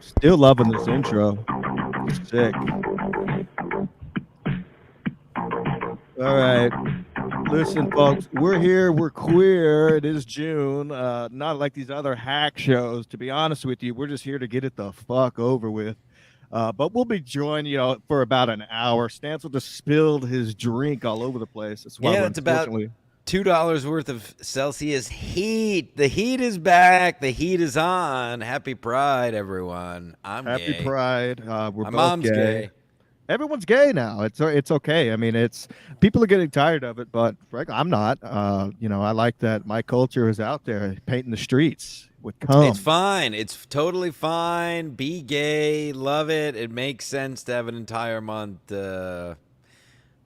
Still loving this intro. Sick. All right. Listen, folks, we're here. We're queer. It is June. Not like these other hack shows. To be honest with you, we're just here to get it the fuck over with. But we'll be joined, for about an hour. Stancil just spilled his drink all over the place. That's why Yeah, we're that's about unfortunately $2 worth of Celsius heat. The heat is back. The heat is on. Happy Pride, everyone. I'm happy gay. Pride. We're My both mom's gay. gay. Everyone's gay now. It's okay. I mean, it's people are getting tired of it, but frankly, I'm not. I like that my culture is out there painting the streets with It's cum. fine. It's totally fine. Be gay. Love it. It makes sense to have an entire month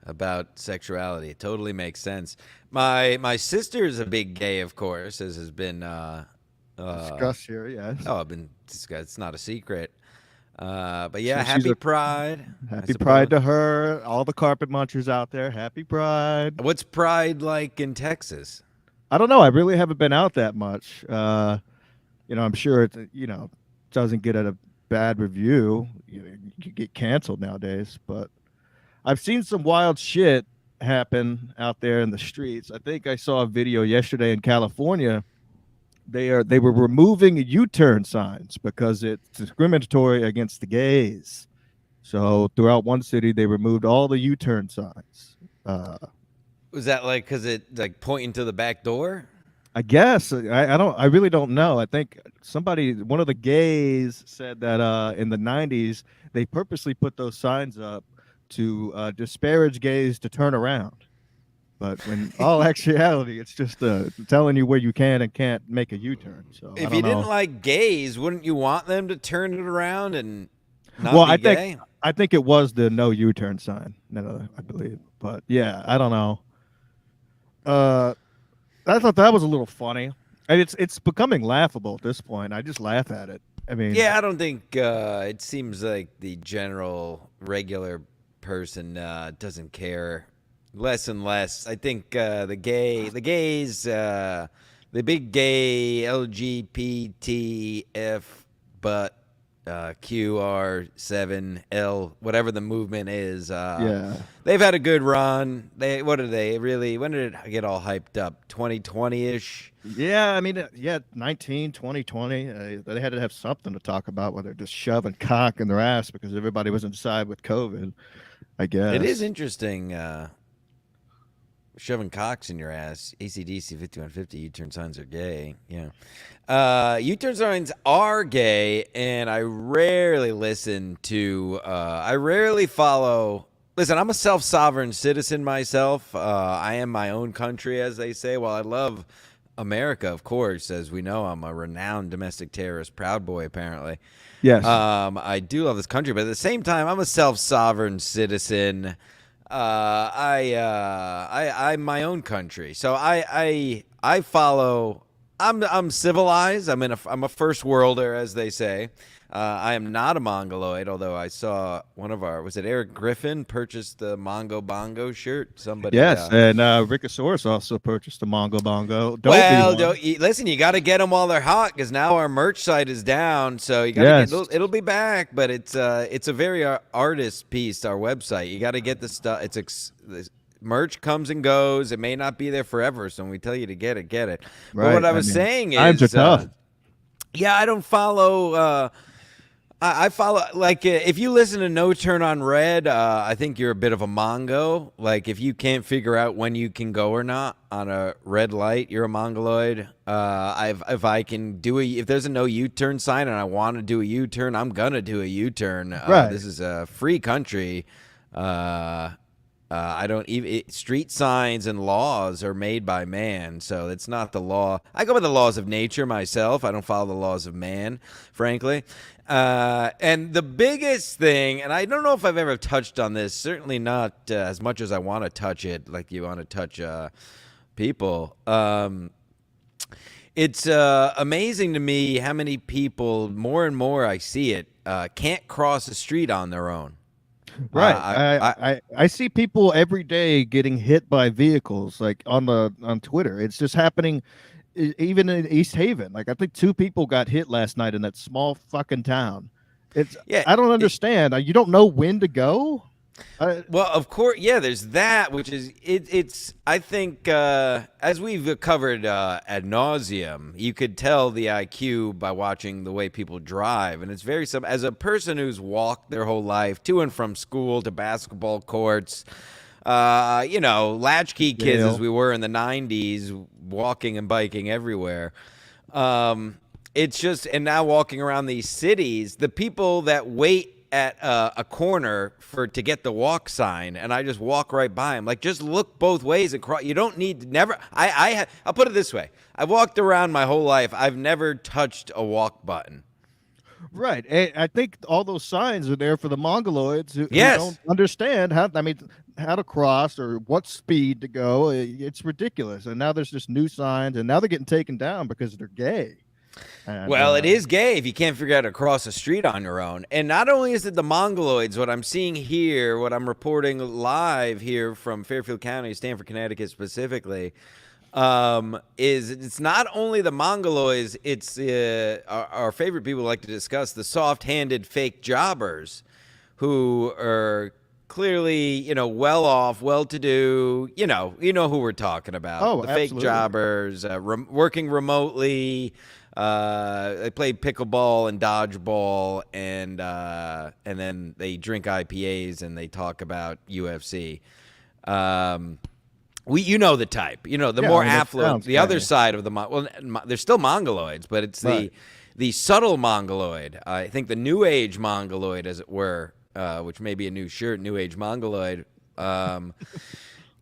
about sexuality. It totally makes sense. My sister is a big gay, of course, as has been. Discuss here, yes. I've been discussed. It's not a secret. But yeah, She's happy a Pride. I happy Pride suppose. to her. All the carpet munchers out there. Happy Pride. What's Pride like in Texas? I don't know. I really haven't been out that much. I'm sure it. Doesn't get a bad review. You get canceled nowadays, but I've seen some wild shit happen out there in the streets. I think I saw a video yesterday in California. They were removing U-turn signs because it's discriminatory against the gays. So throughout one city, they removed all the U-turn signs. Was that like because it like pointing to the back door? I guess I really don't know. I think one of the gays said that in the '90s they purposely put those signs up to disparage gays to turn around. But in all actuality, it's just telling you where you can and can't make a U-turn. So I If don't you didn't know. like gays, wouldn't you want them to turn it around and Well, not be gay? I think it was the no U-turn sign. No, I believe. But yeah, I don't know. Uh, I thought that was a little funny, and it's becoming laughable at this point. I just laugh at it. I mean, Yeah, I don't think it seems like the general regular person doesn't care. Less and less. I think the gays, the big gay LGBTF, but QR7L, whatever the movement is. yeah. They've had a good run. What are they really? When did it get all hyped up? 2020 ish. Yeah, I mean, yeah, 19, 2020, they had to have something to talk about, whether just shoving cock in their ass because everybody was inside with COVID, I It is guess. interesting. Shoving cocks in your ass. ACDC 5150 U-turn signs are gay. Yeah. U-turn signs are gay, and I rarely listen to. I rarely follow. Listen, I'm a self-sovereign citizen myself. I am my own country, as they say. While I love America, of course, as we know, I'm a renowned domestic terrorist, proud boy, apparently. Yes. I do love this country, but at the same time, I'm a self-sovereign citizen. I'm my own country, so I follow. I'm civilized. I'm a first worlder, as they say. I am not a mongoloid, although I saw was it Eric Griffin purchased the Mongo Bongo shirt? Somebody. Yes, and Rickosaurus also purchased the Mongo Bongo. Don't be Well, one. listen, you got to get them while they're hot because now our merch site is down. So you got to Yes. get it'll be back, but it's a very artist piece. Our website, you got to get the stuff. This merch comes and goes. It may not be there forever. So when we tell you to get it, get it. But Right. what I I was mean, saying times are is, tough. yeah, I don't follow. I follow like if you listen to No Turn on Red, I think you're a bit of a Mongo. Like if you can't figure out when you can go or not on a red light, you're a Mongoloid. If I can do if there's a no U-turn sign and I want to do a U-turn, I'm gonna do a U-turn. Right. This is a free country. I don't even street signs and laws are made by man, so it's not the law. I go by the laws of nature myself. I don't follow the laws of man, frankly. And the biggest thing, and I don't know if I've ever touched on this, certainly not as much as I want to touch it, like you want to touch people. It's amazing to me how many people, more and more I see it, can't cross the street on their own. Right. I I see people every day getting hit by vehicles like on Twitter. It's just happening even in East Haven. Like I think two people got hit last night in that small fucking town. It's Yeah. I don't understand. You don't know when to go. Well, of course, yeah. There's that, which is it's. I think as we've covered ad nauseum, you could tell the IQ by watching the way people drive, and it's very as a person who's walked their whole life to and from school to basketball courts. Latchkey kids as we were in the '90s, walking and biking everywhere. It's just, and now walking around these cities, the people that wait at a corner to get the walk sign, and I just walk right by them. Like, just look both ways and cross. You don't need to never. I'll put it this way: I've walked around my whole life. I've never touched a walk button. Right. And I think all those signs are there for the mongoloids who don't understand how to cross or what speed to go. It's ridiculous. And now there's just new signs, and now they're getting taken down because they're gay. And, it is gay if you can't figure out how to cross a street on your own. And not only is it the mongoloids, what I'm seeing here, what I'm reporting live here from Fairfield County, Stamford, Connecticut specifically, is it's not only the mongoloids, it's our favorite people like to discuss, the soft-handed fake jobbers who are clearly, well off, well-to-do, you know who we're talking about. Oh, the absolutely. Fake jobbers, working remotely. They play pickleball and dodgeball, and then they drink IPAs and they talk about UFC. The type, the more affluent, the other side of the they're still mongoloids, but it's the subtle mongoloid. I think the new age mongoloid, as it were, which may be a new shirt, new age mongoloid.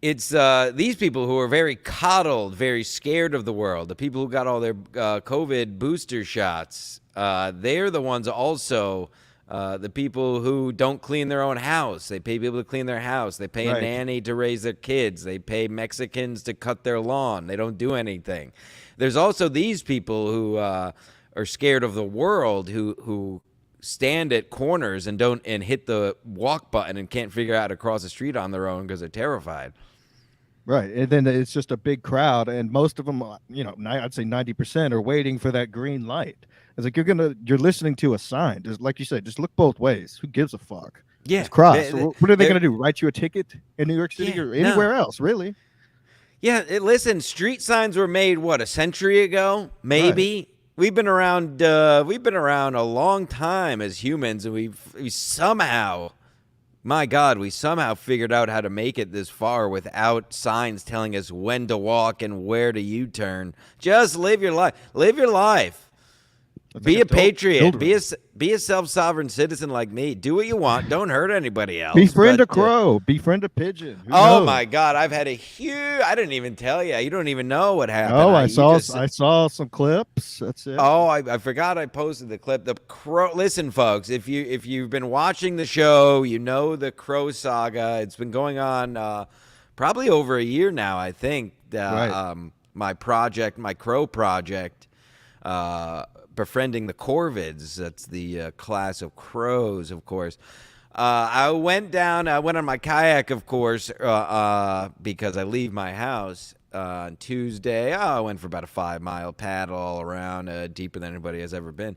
It's these people who are very coddled, very scared of the world. The people who got all their COVID booster shots, they're the ones also, the people who don't clean their own house. They pay people to clean their house. They pay a nanny to raise their kids. They pay Mexicans to cut their lawn. They don't do anything. There's also these people who are scared of the world, who stand at corners and hit the walk button and can't figure out how to cross the street on their own because they're terrified. Right. And then it's just a big crowd, and most of them, I'd say 90% are waiting for that green light. It's like you're listening to a sign. Just like you said, just look both ways. Who gives a fuck? Yeah. Just cross. What are they going to do? Write you a ticket in New York City or anywhere else, really? Yeah. Listen, street signs were made, a century ago? Maybe. Right. We've been around a long time as humans, and we somehow figured out how to make it this far without signs telling us when to walk and where to U-turn. Just live your life. Live your life. Be a patriot. Be a self-sovereign citizen like me. Do what you want. Don't hurt anybody else. Befriend a crow. Befriend a pigeon. Oh my God! I've had a huge. I didn't even tell you. You don't even know what happened. Oh, I saw some clips. That's it. Oh, I forgot I posted the clip. The crow. Listen, folks. If you've been watching the show, you know the crow saga. It's been going on probably over a year now. I think. My crow project. Befriending the corvids. That's the class of crows, of course. I went on my kayak, of course, because I leave my house on Tuesday. I went for about a 5-mile paddle all around, deeper than anybody has ever been.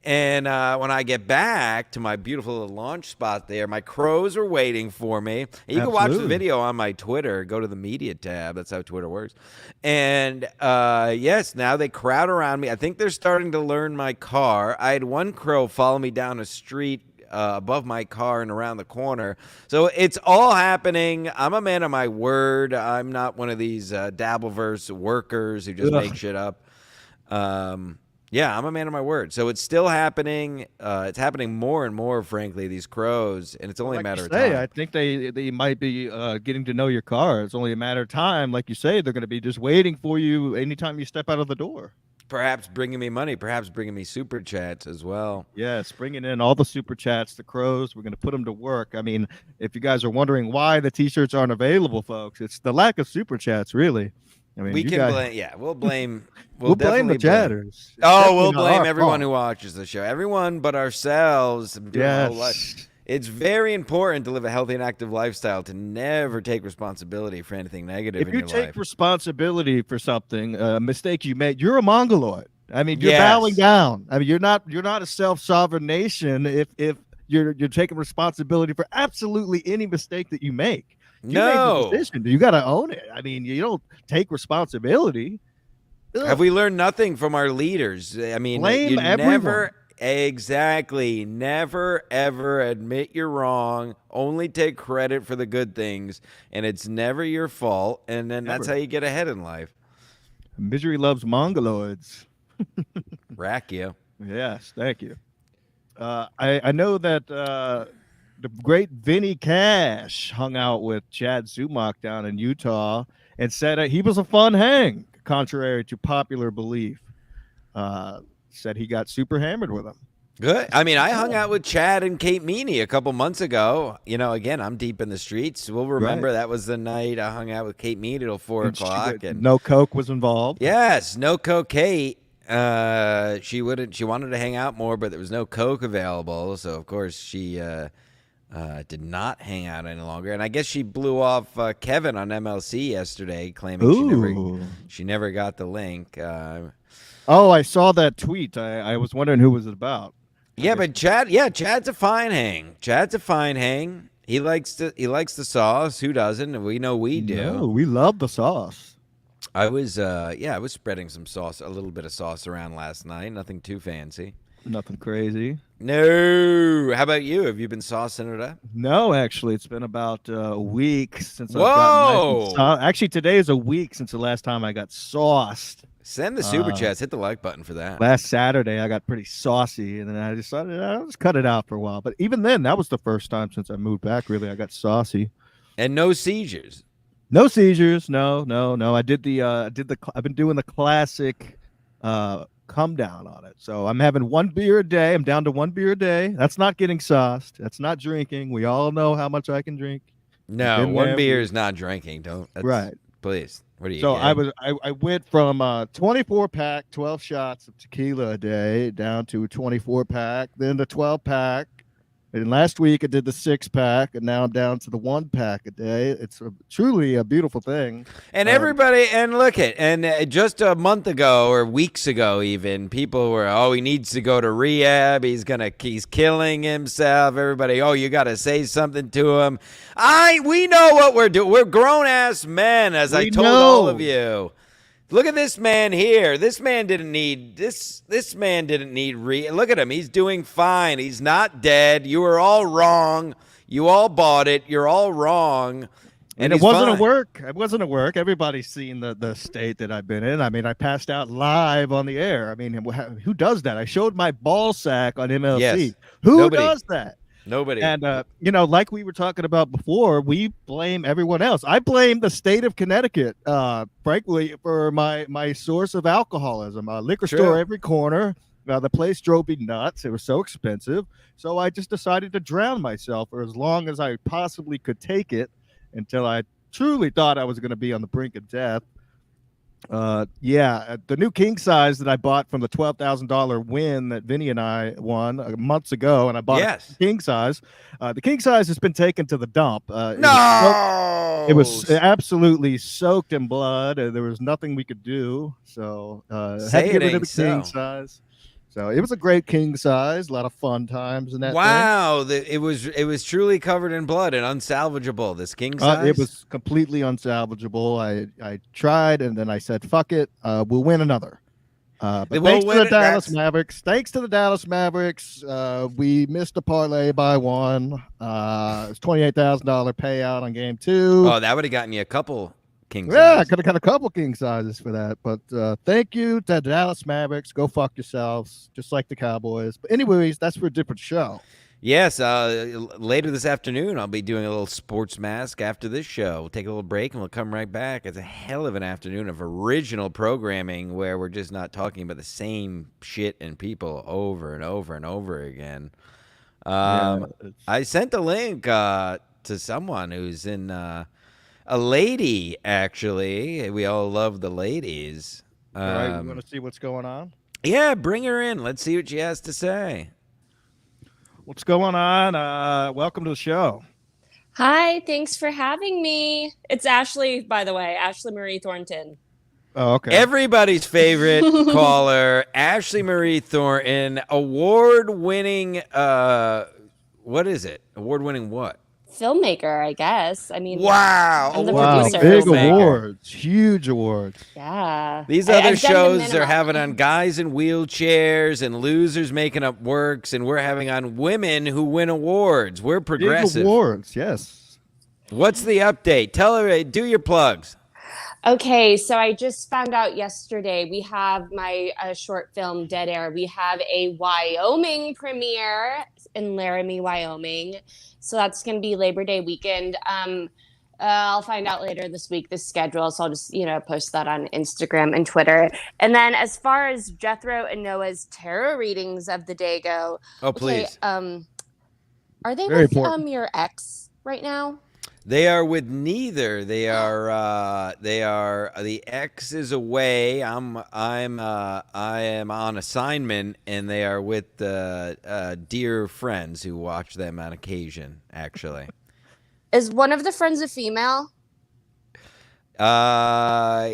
And when I get back to my beautiful little launch spot there, my crows are waiting for me. You can watch the video on my Twitter. Go to the media tab. That's how Twitter works. And yes, now they crowd around me. I think they're starting to learn my car. I had one crow follow me down a street above my car and around the corner. So it's all happening. I'm a man of my word. I'm not one of these Dabbleverse workers who just make shit up. Yeah, I'm a man of my word. So it's still happening. It's happening more and more, frankly, these crows, and it's only a matter of time. I think they might be getting to know your car. It's only a matter of time. Like you say, they're going to be just waiting for you anytime you step out of the door. Perhaps bringing me money, perhaps bringing me super chats as well. Yes, bringing in all the super chats, the crows. We're going to put them to work. I mean, if you guys are wondering why the T-shirts aren't available, folks, it's the lack of super chats, really. I mean, we'll blame. We'll blame the chatters. We'll blame everyone who watches the show. Everyone but ourselves. Yes. It's very important to live a healthy and active lifestyle, to never take responsibility for anything negative in your life. If you take responsibility for something, a mistake you made, you're a mongoloid. I mean, you're bowing Yes. down. I mean, you're not a self-sovereign nation if you're taking responsibility for absolutely any mistake that you make. You made the No. decision. You got to own it. I mean, you don't take responsibility. Have Ugh. we learned nothing from our leaders? I mean, you Blame never, everyone. exactly, never ever admit you're wrong. Only take credit for the good things, and it's never your fault. And then that's how Ever. you get ahead in life. Misery loves mongoloids. Rack you. Yes, thank you. I know that the great Vinny Cash hung out with Chad Zumach down in Utah and said he was a fun hang, contrary to popular belief. Uh, Said he got super hammered with him. Good. I I said, mean, I hung yeah, out with Chad and Kate Meany a couple months ago. You know, again, I'm deep in the streets. We'll right. remember that was the night I hung out with Kate Meany till four And o'clock. And no coke was involved. yes, no coke Kate. She wouldn't. She wanted to hang out more, but there was no coke available. So of course she did not hang out any longer. And I guess she blew off Kevin on MLC yesterday, claiming Ooh. she never got the link. Oh, I saw that tweet. I was wondering who was it about. I Yeah, guess. but Chad's a fine hang. Chad's a fine hang. He likes the sauce. Who doesn't? We know we do. No, we love the sauce. I was spreading some sauce, a little bit of sauce around last night. Nothing too fancy. Nothing crazy. No. How about you? Have you been saucing it up? No, actually, it's been about a week since I've gotten nice and Whoa! Actually, today is a week since the last time I got sauced. Send the super Uh, chats. Hit the like button for that. Last Saturday, I got pretty saucy, and then I decided I'll just cut it out for a while. But even then, that was the first time since I moved back. Really, I got saucy. And no seizures. No seizures. No, no, no. I've been doing the classic come down on it. So I'm having one beer a day. I'm down to one beer a day. That's not getting sauced. That's not drinking. We all know how much I can drink. I've No, been one there. beer is not drinking. Don't. Right. Please. What are you So gay? I went from 24 pack, 12 shots of tequila a day down to a 24 pack, then the 12 pack. And last week I did the 6 pack, and now I'm down to the 1 pack a day. It's truly a beautiful thing. And Um, everybody, and look it, and just a month ago or weeks ago, even people were, oh, he needs to go to rehab. He's killing himself. Everybody, oh, you got to say something to him. We know what we're doing. We're grown ass men, as I we told all of know. you. Look at this man here. This man didn't need this. This man didn't need Look at him. He's doing fine. He's not dead. You were all wrong. You all bought it. You're all wrong. And And it he's wasn't a fine. work. It wasn't a work. Everybody's seen the state that I've been in. I mean, I passed out live on the air. I mean, who does that? I showed my ball sack on MLC. Yes. Who Nobody. does that? Nobody. And like we were talking about before, we blame everyone else. I blame the state of Connecticut, frankly, for my source of alcoholism. A liquor store True. every corner. The place drove me nuts. It was so expensive, so I just decided to drown myself for as long as I possibly could take it, until I truly thought I was going to be on the brink of death. The new king size that I bought from the $12,000 win that Vinny and I won months ago, and I bought Yes. a king size. The king size has been taken to the dump. It No. was absolutely soaked in blood. There was nothing we could do, so had Say to it get rid of ain't the king so. size. So it was a great king size. A lot of fun times in that thing. Wow. It was truly covered in blood and unsalvageable. This king It size. was completely unsalvageable. I tried, and then I said, "Fuck it, we'll win another." But We'll thanks to win the it. Dallas That's. Mavericks. Thanks to the Dallas Mavericks, we missed a parlay by one. It was $28,000 payout on game two. Oh, that would have gotten you a couple king Yeah, I size. could have got a couple king sizes for that. But thank you to the Dallas Mavericks. Go fuck yourselves, just like the Cowboys. But anyways, that's for a different show. Yes, later this afternoon, I'll be doing a little sports mask after this show. We'll take a little break and we'll come right back. It's a hell of an afternoon of original programming where we're just not talking about the same shit and people over and over and over again. Yeah, I sent a link to someone who's in a lady, actually. We all love the ladies. all right. You want to see what's going on? Yeah, bring her in. Let's see what she has to say. What's going on? Welcome to the show. Hi, thanks for having me. It's Ashleigh, by the way, Ashleigh Marie Thornton. Oh, okay. Everybody's favorite caller, Ashleigh Marie Thornton, award-winning. What is it? Award-winning what? Filmmaker, I guess. I mean, Wow, I'm the Wow, award-winning producer. big So. filmmaker. awards, huge awards. Yeah. These I've other done the shows are minimum. having on guys in wheelchairs and losers making up works, and we're having on women who win awards. We're Big progressive. awards, yes. What's the update? Tell everybody, do your plugs. Okay, so I just found out yesterday we have my short film Dead Air. We have a Wyoming premiere in Laramie, Wyoming. So that's going to be Labor Day weekend. I'll find out later this week the schedule, so I'll just post that on Instagram and Twitter. And then as far as Jethro and Noah's tarot readings of the day go, Oh, please. are they Very with important. your ex right now? They are with neither. They are. The ex is away. I am on assignment, and they are with dear friends who watch them on occasion. Actually, Is one of the friends a female?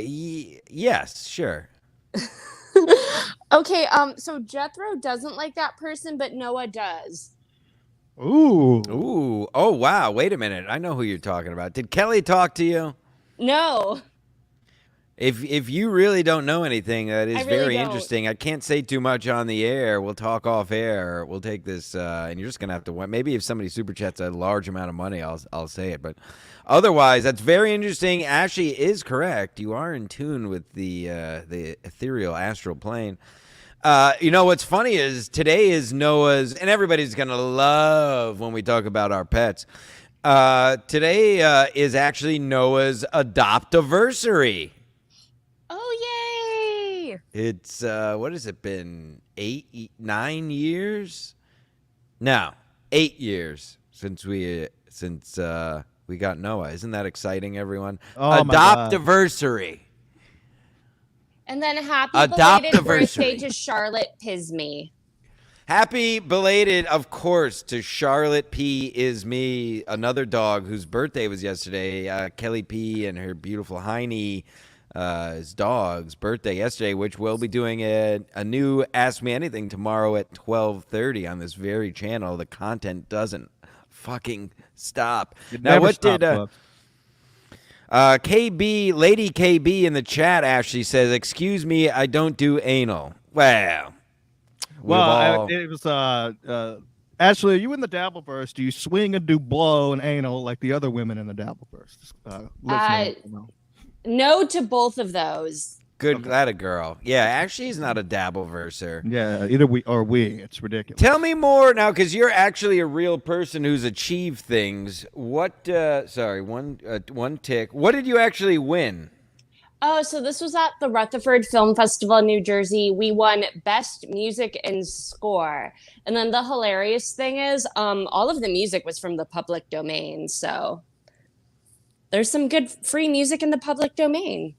yes, sure. Okay, so Jethro doesn't like that person, but Noah does. Ooh. Ooh. Oh, wow. Wait a minute. I know who you're talking about. Did Kelly talk to you? No. If you really don't know anything, that is I really very don't. interesting. I can't say too much on the air. We'll talk off air. We'll take this, and you're just gonna have to. Maybe if somebody super chats a large amount of money, I'll say it. But otherwise, that's very interesting. Ashley is correct. You are in tune with the ethereal astral plane. What's funny is today is Noah's, and everybody's going to love when we talk about our pets. Today is actually Noah's adoptiversary. Oh, yay! It's, what has it been? 9 years? No, 8 years since we got Noah. Isn't that exciting, everyone? Oh, my God. Adoptiversary. And then happy belated birthday Adoptiversary. to Charlotte Pisme. Happy belated, of course, to Charlotte P. is me, another dog whose birthday was yesterday. Kelly P. and her beautiful Heine, his dog's birthday yesterday, which we'll be doing a new Ask Me Anything tomorrow at 12:30 on this very channel. The content doesn't fucking stop. Now, what did... Lady KB in the chat actually says, "Excuse me, I don't do anal." Well, it was Ashley, are you in the Dabbleverse? Do you swing and do blow and anal like the other women in the Dabbleverse? No to both of those. good, glad a girl. Yeah, actually, he's not a Dabbleverser. Yeah, either we or we. It's ridiculous. Tell me more now, because you're actually a real person who's achieved things. What? One tick. What did you actually win? Oh, so this was at the Rutherford Film Festival in New Jersey. We won Best Music and Score. And then the hilarious thing is, all of the music was from the public domain. So there's some good free music in the public domain.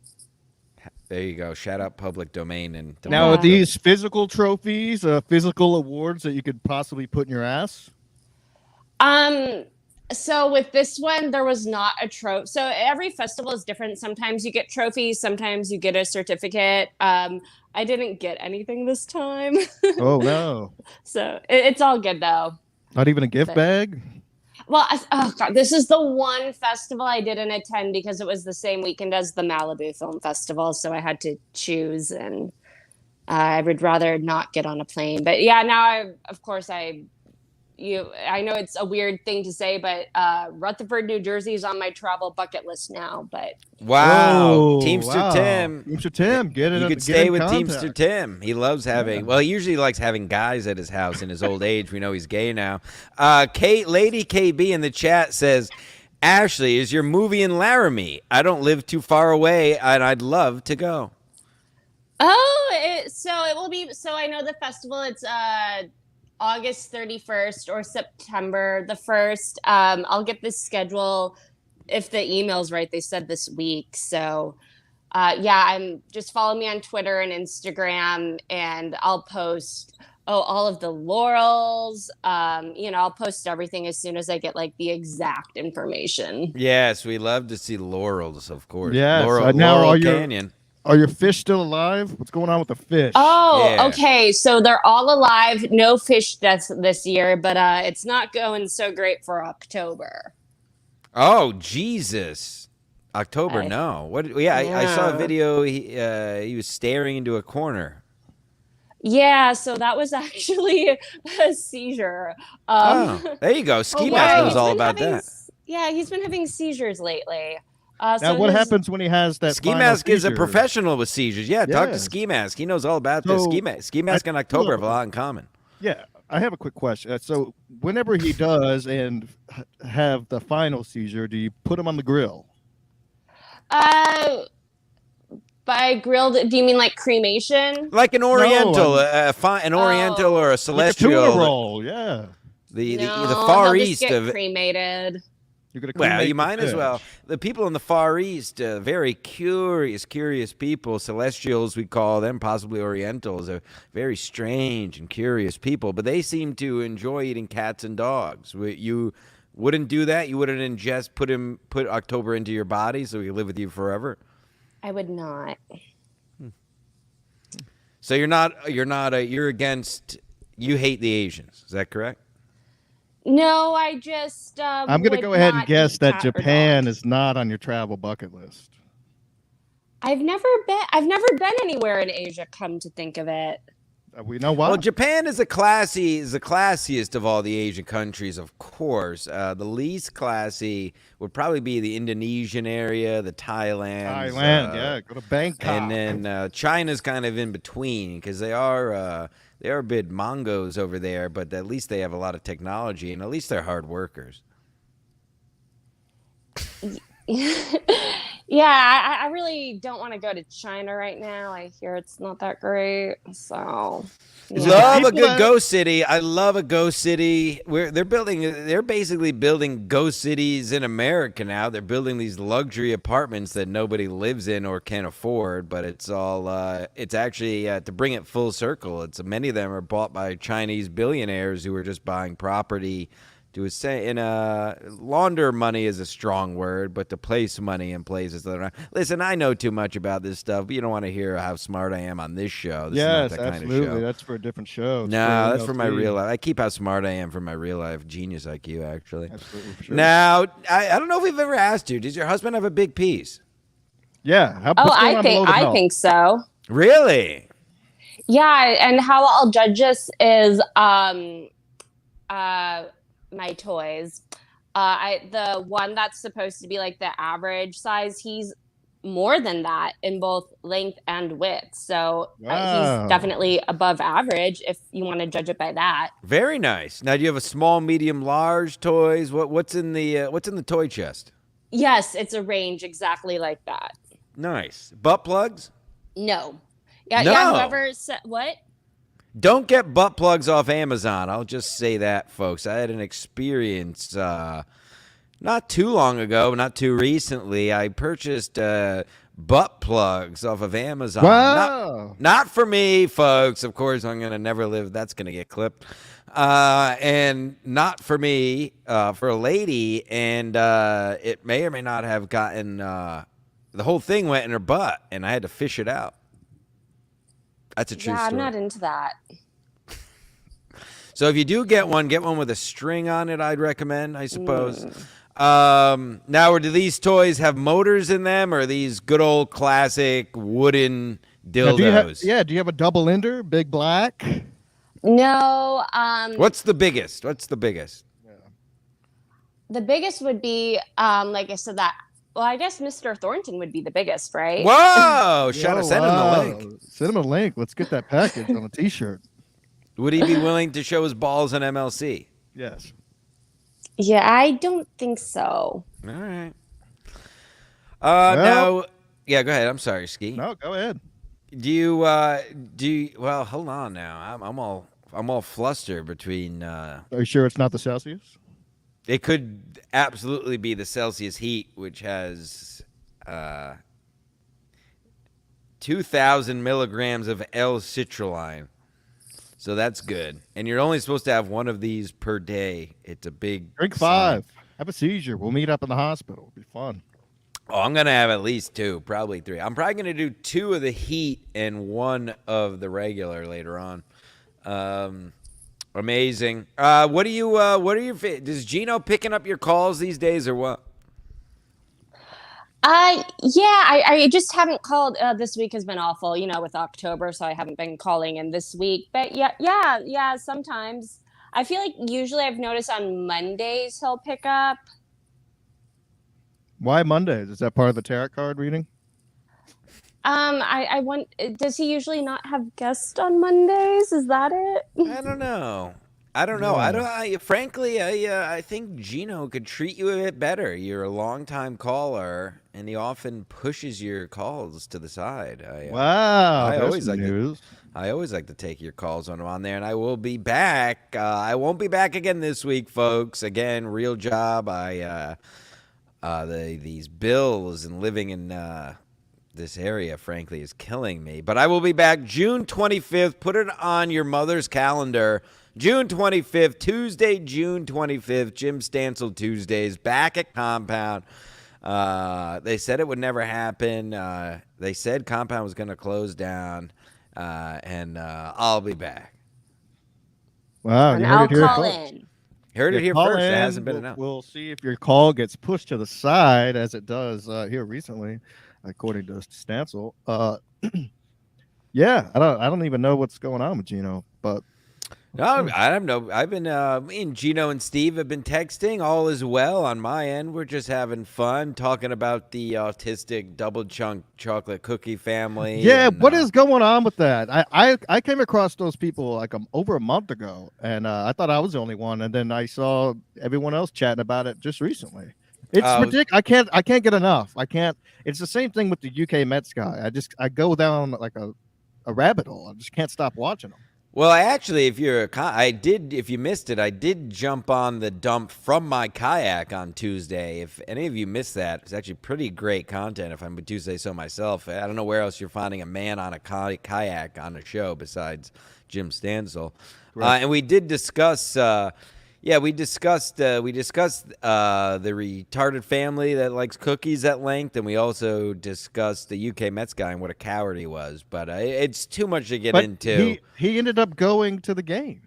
There you go. Shout out public domain. And Now, are these physical trophies, physical awards that you could possibly put in your ass? So with this one, there was not a trophy. So every festival is different. Sometimes you get trophies. Sometimes you get a certificate. I didn't get anything this time. Oh, no. So it's all good, though. Not even a gift bag? Well, oh God, this is the one festival I didn't attend because it was the same weekend as the Malibu Film Festival. So I had to choose, and I would rather not get on a plane. But yeah, now I know it's a weird thing to say, but Rutherford, New Jersey is on my travel bucket list now. But wow, Oh, Teamster wow. Tim. Teamster Tim, get it. You could stay with Teamster Tim. He loves having, well, he usually likes having guys at his house in his old age. We know he's gay now. Lady KB in the chat says, Ashley, is your movie in Laramie? I don't live too far away, and I'd love to go. So it will be. So I know the festival. It's August 31st or September the 1st. I'll get this schedule if the email's right. They said this week. So I'm just follow me on Twitter and Instagram, and I'll post all of the laurels. I'll post everything as soon as I get like the exact information. Yes, we love to see laurels, of course. Yes, Laurel now Laurel are your- Canyon. Are your fish still alive? What's going on with the fish? Oh, Yeah. okay. So they're all alive. No fish deaths this year, but it's not going so great for October. Oh, Jesus. October, I, no. What? Yeah, I saw a yeah. video. He was staring into a corner. Yeah, so that was actually a seizure. Oh, there you go. Oh, Ski Mask Yeah, knows wow. all about that. he's been having seizures lately. Now, So what his happens when he has that Ski final Mask is a seizure? professional with seizures. Yeah, talk to Yes. Ski Mask. He knows all about this. So, Ski Mask and October have a look, lot in common. Yeah, I have a quick question. So, whenever he does and have the final seizure, do you put him on the grill? uh by grilled, do you mean like cremation? Like an Oriental, I'm- an Oriental or a Like a tuna Celestial. roll, yeah. The No, Far he'll just East get of cremated. You're gonna well, cremate you the might as well. fish. The people in the Far East, very curious people. Celestials, we call them, possibly Orientals, are very strange and curious people. But they seem to enjoy eating cats and dogs. You wouldn't do that. You wouldn't put October into your body so he could live with you forever. I would not. So you're against. You hate the Asians. Is that correct? No, I just I'm gonna would go ahead and not guess eat that cat or Japan dog. is not on your travel bucket list. I've never been anywhere in Asia, come to think of it. We know why. Well, Japan is the classiest of all the Asian countries, of course. The least classy would probably be the Indonesian area, the Thailand. Thailand, yeah, go to Bangkok. And then China's kind of in between because they are big mongos over there, but at least they have a lot of technology and at least they're hard workers. Yeah, I really don't want to go to China right now. I hear it's not that great. So, Is yeah. it Love a people good that- ghost city. I love a ghost city. They're basically building ghost cities in America now. They're building these luxury apartments that nobody lives in or can afford, but it's all it's actually to bring it full circle. Many of them are bought by Chinese billionaires who are just buying property launder money is a strong word, but to place money in places that are not. Listen, I know too much about this stuff, but you don't want to hear how smart I am on this show. This Yes, is not that absolutely. kind of show. That's for a different show. It's No, for that's for my NLT. real life. I keep how smart I am for my real life genius IQ, actually. Absolutely, for sure. Now, I don't know if we've ever asked you, does your husband have a big piece? Yeah. Oh, what's going on below the I belt? think so. Really? Yeah, and how I'll judge this is my toys. The one that's supposed to be like the average size, he's more than that in both length and width. So Wow. he's definitely above average if you want to judge it by that. Very nice. Now, do you have a small, medium, large toys? What's in the toy chest? Yes, it's a range exactly like that. Nice. Butt plugs? No. Yeah, No. yeah, whoever said what? Don't get butt plugs off Amazon. I'll just say that, folks. I had an experience not too long ago, not too recently. I purchased butt plugs off of Amazon. Wow. Not for me, folks. Of course, I'm going to never live. That's going to get clipped. And not for me, for a lady. And it may or may not have gotten, the whole thing went in her butt, and I had to fish it out. That's a true Yeah, story. I'm not into that. So if you do get one with a string on it, I'd recommend, I suppose. Now, do these toys have motors in them, or are these good old classic wooden Now, dildos? do you have a double ender, big black? No, What's the biggest? the biggest would be like I said that. Well, I guess Mr. Thornton would be the biggest, right? Whoa! Send him the wow. link. Send him a link. Let's get that package on a T-shirt. Would he be willing to show his balls on MLC? Yes. Yeah, I don't think so. All right. Well- Now, yeah, go ahead. I'm sorry, Ski. No, go ahead. Do you? Well, hold on now. I'm all flustered between. Are you sure it's not the Celsius? It could absolutely be the Celsius heat, which has 2,000 milligrams of L-citrulline. So that's good. And you're only supposed to have one of these per day. It's a big Drink sign. 5. Have a seizure. We'll meet up in the hospital. It'll be fun. Oh, I'm gonna have at least 2, probably 3. I'm probably gonna do 2 of the heat and 1 of the regular later on. Amazing. What are you? What are your? Does Gino picking up your calls these days or what? Yeah, I just haven't called. This week has been awful, with October, so I haven't been calling in this week. But yeah, sometimes. I feel like usually I've noticed on Mondays he'll pick up. Why Mondays? Is that part of the tarot card reading? I want. Does he usually not have guests on Mondays? Is that it? I don't know. I don't know. Frankly, I think Gino could treat you a bit better. You're a longtime caller, and he often pushes your calls to the side. Wow, I that's always like news. I always like to take your calls when I'm on there, and I will be back. I won't be back again this week, folks. Again, real job. These bills and living in this area, frankly, is killing me. But I will be back June 25th. Put it on your mother's calendar. June 25th, Tuesday, June 25th, Jim Stansel Tuesdays, back at Compound. They said it would never happen. They said Compound was going to close down, and I'll be back. Wow, And you heard I'll it here call first. in. Heard it here Call first. It in, hasn't been announced. We'll see if your call gets pushed to the side, as it does here recently, according to Stansel. Yeah, I don't even know what's going on with Gino, but No, I don't know. I've been, me and Gino and Steve have been texting. All is well on my end. We're just having fun talking about the autistic double chunk chocolate cookie family. yeah, and, what is going on with that? I came across those people like over a month ago, and I thought I was the only one, and then I saw everyone else chatting about it just recently. It's ridiculous. I can't get enough. I can't. It's the same thing with the UK Mets guy. I go down like a rabbit hole. I just can't stop watching them. Well, actually, if you missed it, I did jump on the dump from my kayak on Tuesday. If any of you missed that, it's actually pretty great content, if I do say so myself. I don't know where else you're finding a man on a kayak on a show besides Jim Stansel. Right. And we did discuss, we discussed the retarded family that likes cookies at length, and we also discussed the UK Mets guy and what a coward he was. But it's too much to get into. He ended up going to the game.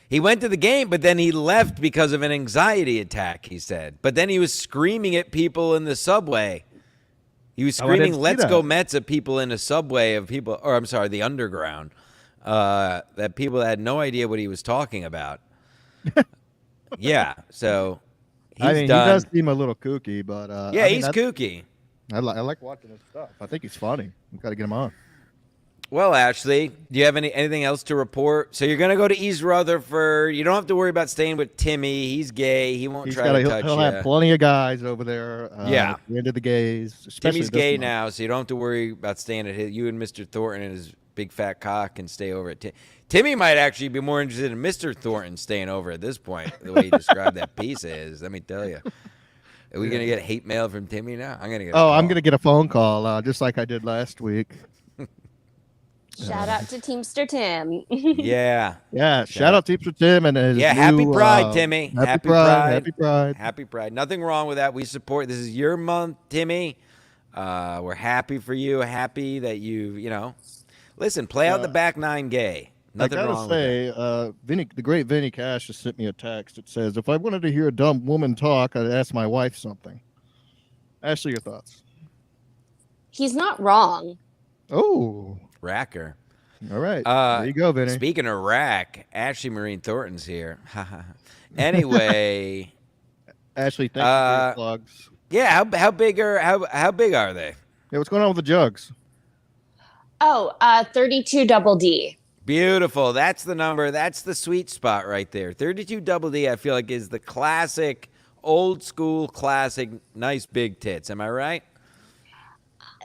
He went to the game, but then he left because of an anxiety attack, he said. But then he was screaming at people in the subway. He was screaming, "Let's go Mets" at people in a subway the underground, that people had no idea what he was talking about. Yeah, so he does seem a little kooky, but he's kooky. I like watching his stuff. I think he's funny. We got to get him on. Well, Ashleigh, do you have anything else to report? So you're going to go to East Rutherford. You don't have to worry about staying with Timmy. He's gay. He won't try to touch you. He'll have plenty of guys over there. Into the gays. Timmy's gay now, so you don't have to worry about staying at his. You and Mr. Thornton and his big fat cock can stay over at Timmy might actually be more interested in Mr. Thornton staying over at this point, the way he described that piece is. Let me tell you. Are we going to get hate mail from Timmy now? I'm going to get I'm going to get a phone call, just like I did last week. Shout out to Teamster Tim. Yeah. Shout out Teamster Tim and his happy Pride, Timmy. Happy Pride. Happy Pride. Nothing wrong with that. We support. This is your month, Timmy. We're happy for you. Happy that you listen, play out the back nine gay. Nothing wrong with that. The great Vinny Cash just sent me a text. It says, if I wanted to hear a dumb woman talk, I'd ask my wife something. Ashleigh, your thoughts? He's not wrong. Oh. Racker. All right. There you go, Vinny. Speaking of rack, Ashley Marine Thornton's here. Anyway. Ashley, thank you for your plugs. Yeah, how big are they? Yeah, what's going on with the jugs? 32 double D. Beautiful. That's the number. That's the sweet spot right there. 32 double D, I feel like, is the classic, old school classic, nice big tits. Am I right?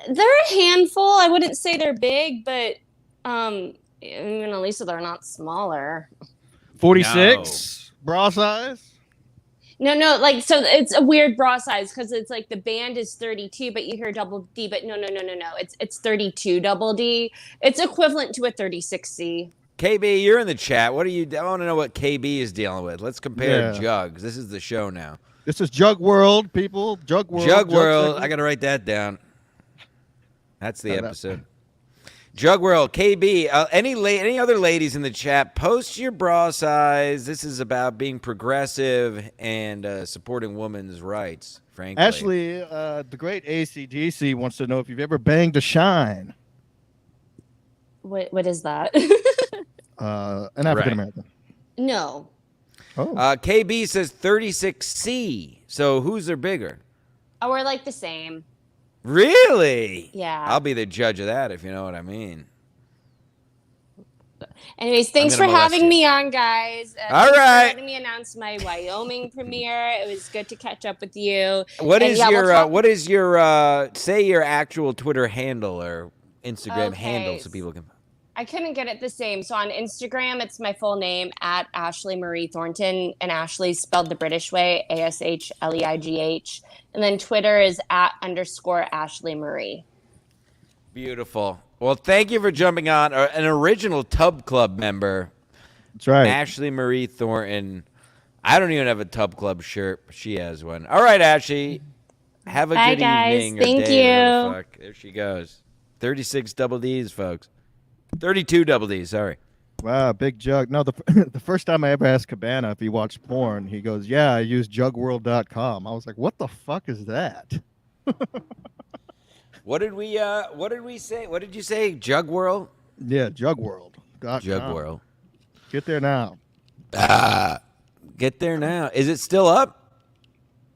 They're a handful. I wouldn't say they're big, but even at least they're not smaller. 46 bra size? No, so it's a weird bra size because it's like the band is 32, but you hear double D, but no. It's 32 double D. It's equivalent to a 36C. KB, you're in the chat. I want to know what KB is dealing with. Let's compare jugs. This is the show now. This is Jug World, people. Jug World. Jug World. segment. I got to write that down. That's the that- episode. Jug World, KB. Any other ladies in the chat? Post your bra size. This is about being progressive and supporting women's rights. Frankly, Ashleigh, the great ACDC wants to know if you've ever banged a shine. What is that? An African American. No. Oh, KB says 36C. So who's their bigger? Oh, we're like the same. Really? Yeah. I'll be the judge of that if you know what I mean. Anyways, thanks gonna for molest having you. me on, guys. All thanks right. for letting me announce my Wyoming premiere. It was good to catch up with you. What And is yeah, we'll your talk- what is your say your actual Twitter handle or Instagram handle so people can. I couldn't get it the same. So on Instagram, it's my full name at Ashleigh Marie Thornton, and Ashleigh spelled the British way, ASHLEIGH. And then Twitter is @_ Ashleigh Marie. Beautiful. Well, thank you for jumping on. An original Tub Club member, that's right. Ashleigh Marie Thornton. I don't even have a Tub Club shirt, but she has one. All right, Ashley. Have a Bye, good guys. evening. Or Thank day, whatever you. the fuck. There she goes. 36 double Ds, folks. 32 double Ds, sorry. Wow, big jug. No, the the first time I ever asked Cabana if he watched porn, he goes, "Yeah, I use jugworld.com." I was like, "What the fuck is that?" What did we say? What did you say? Jug World? Yeah, jugworld.com. Jug World. Get there now. Get there now. Is it still up?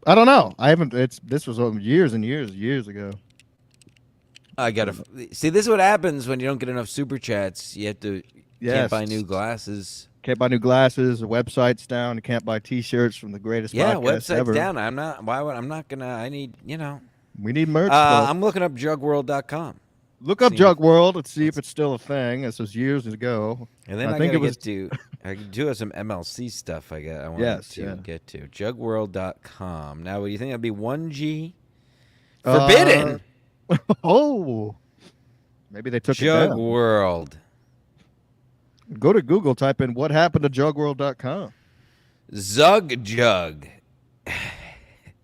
I don't know. I haven't. This was years and years ago. I gotta see. This is what happens when you don't get enough super chats. You have to can't Yes. buy new glasses. Can't buy new glasses. The website's down. You can't buy T-shirts from the greatest Yeah, podcast website's ever. down. I'm not. Why would I'm not gonna? I need. We need merch. folks. I'm looking up jugworld.com, Look up see. Jug World and see if it's still a thing. This was years ago. and then I I, think gotta it was- get to. I do have some MLC stuff. I want Yes, to yeah. get to jugworld.com. Now, what do you think? That'd be 1G. Forbidden. Oh, maybe they took it Jug down. World. Go to Google, type in what happened to jugworld.com. Zug Jug.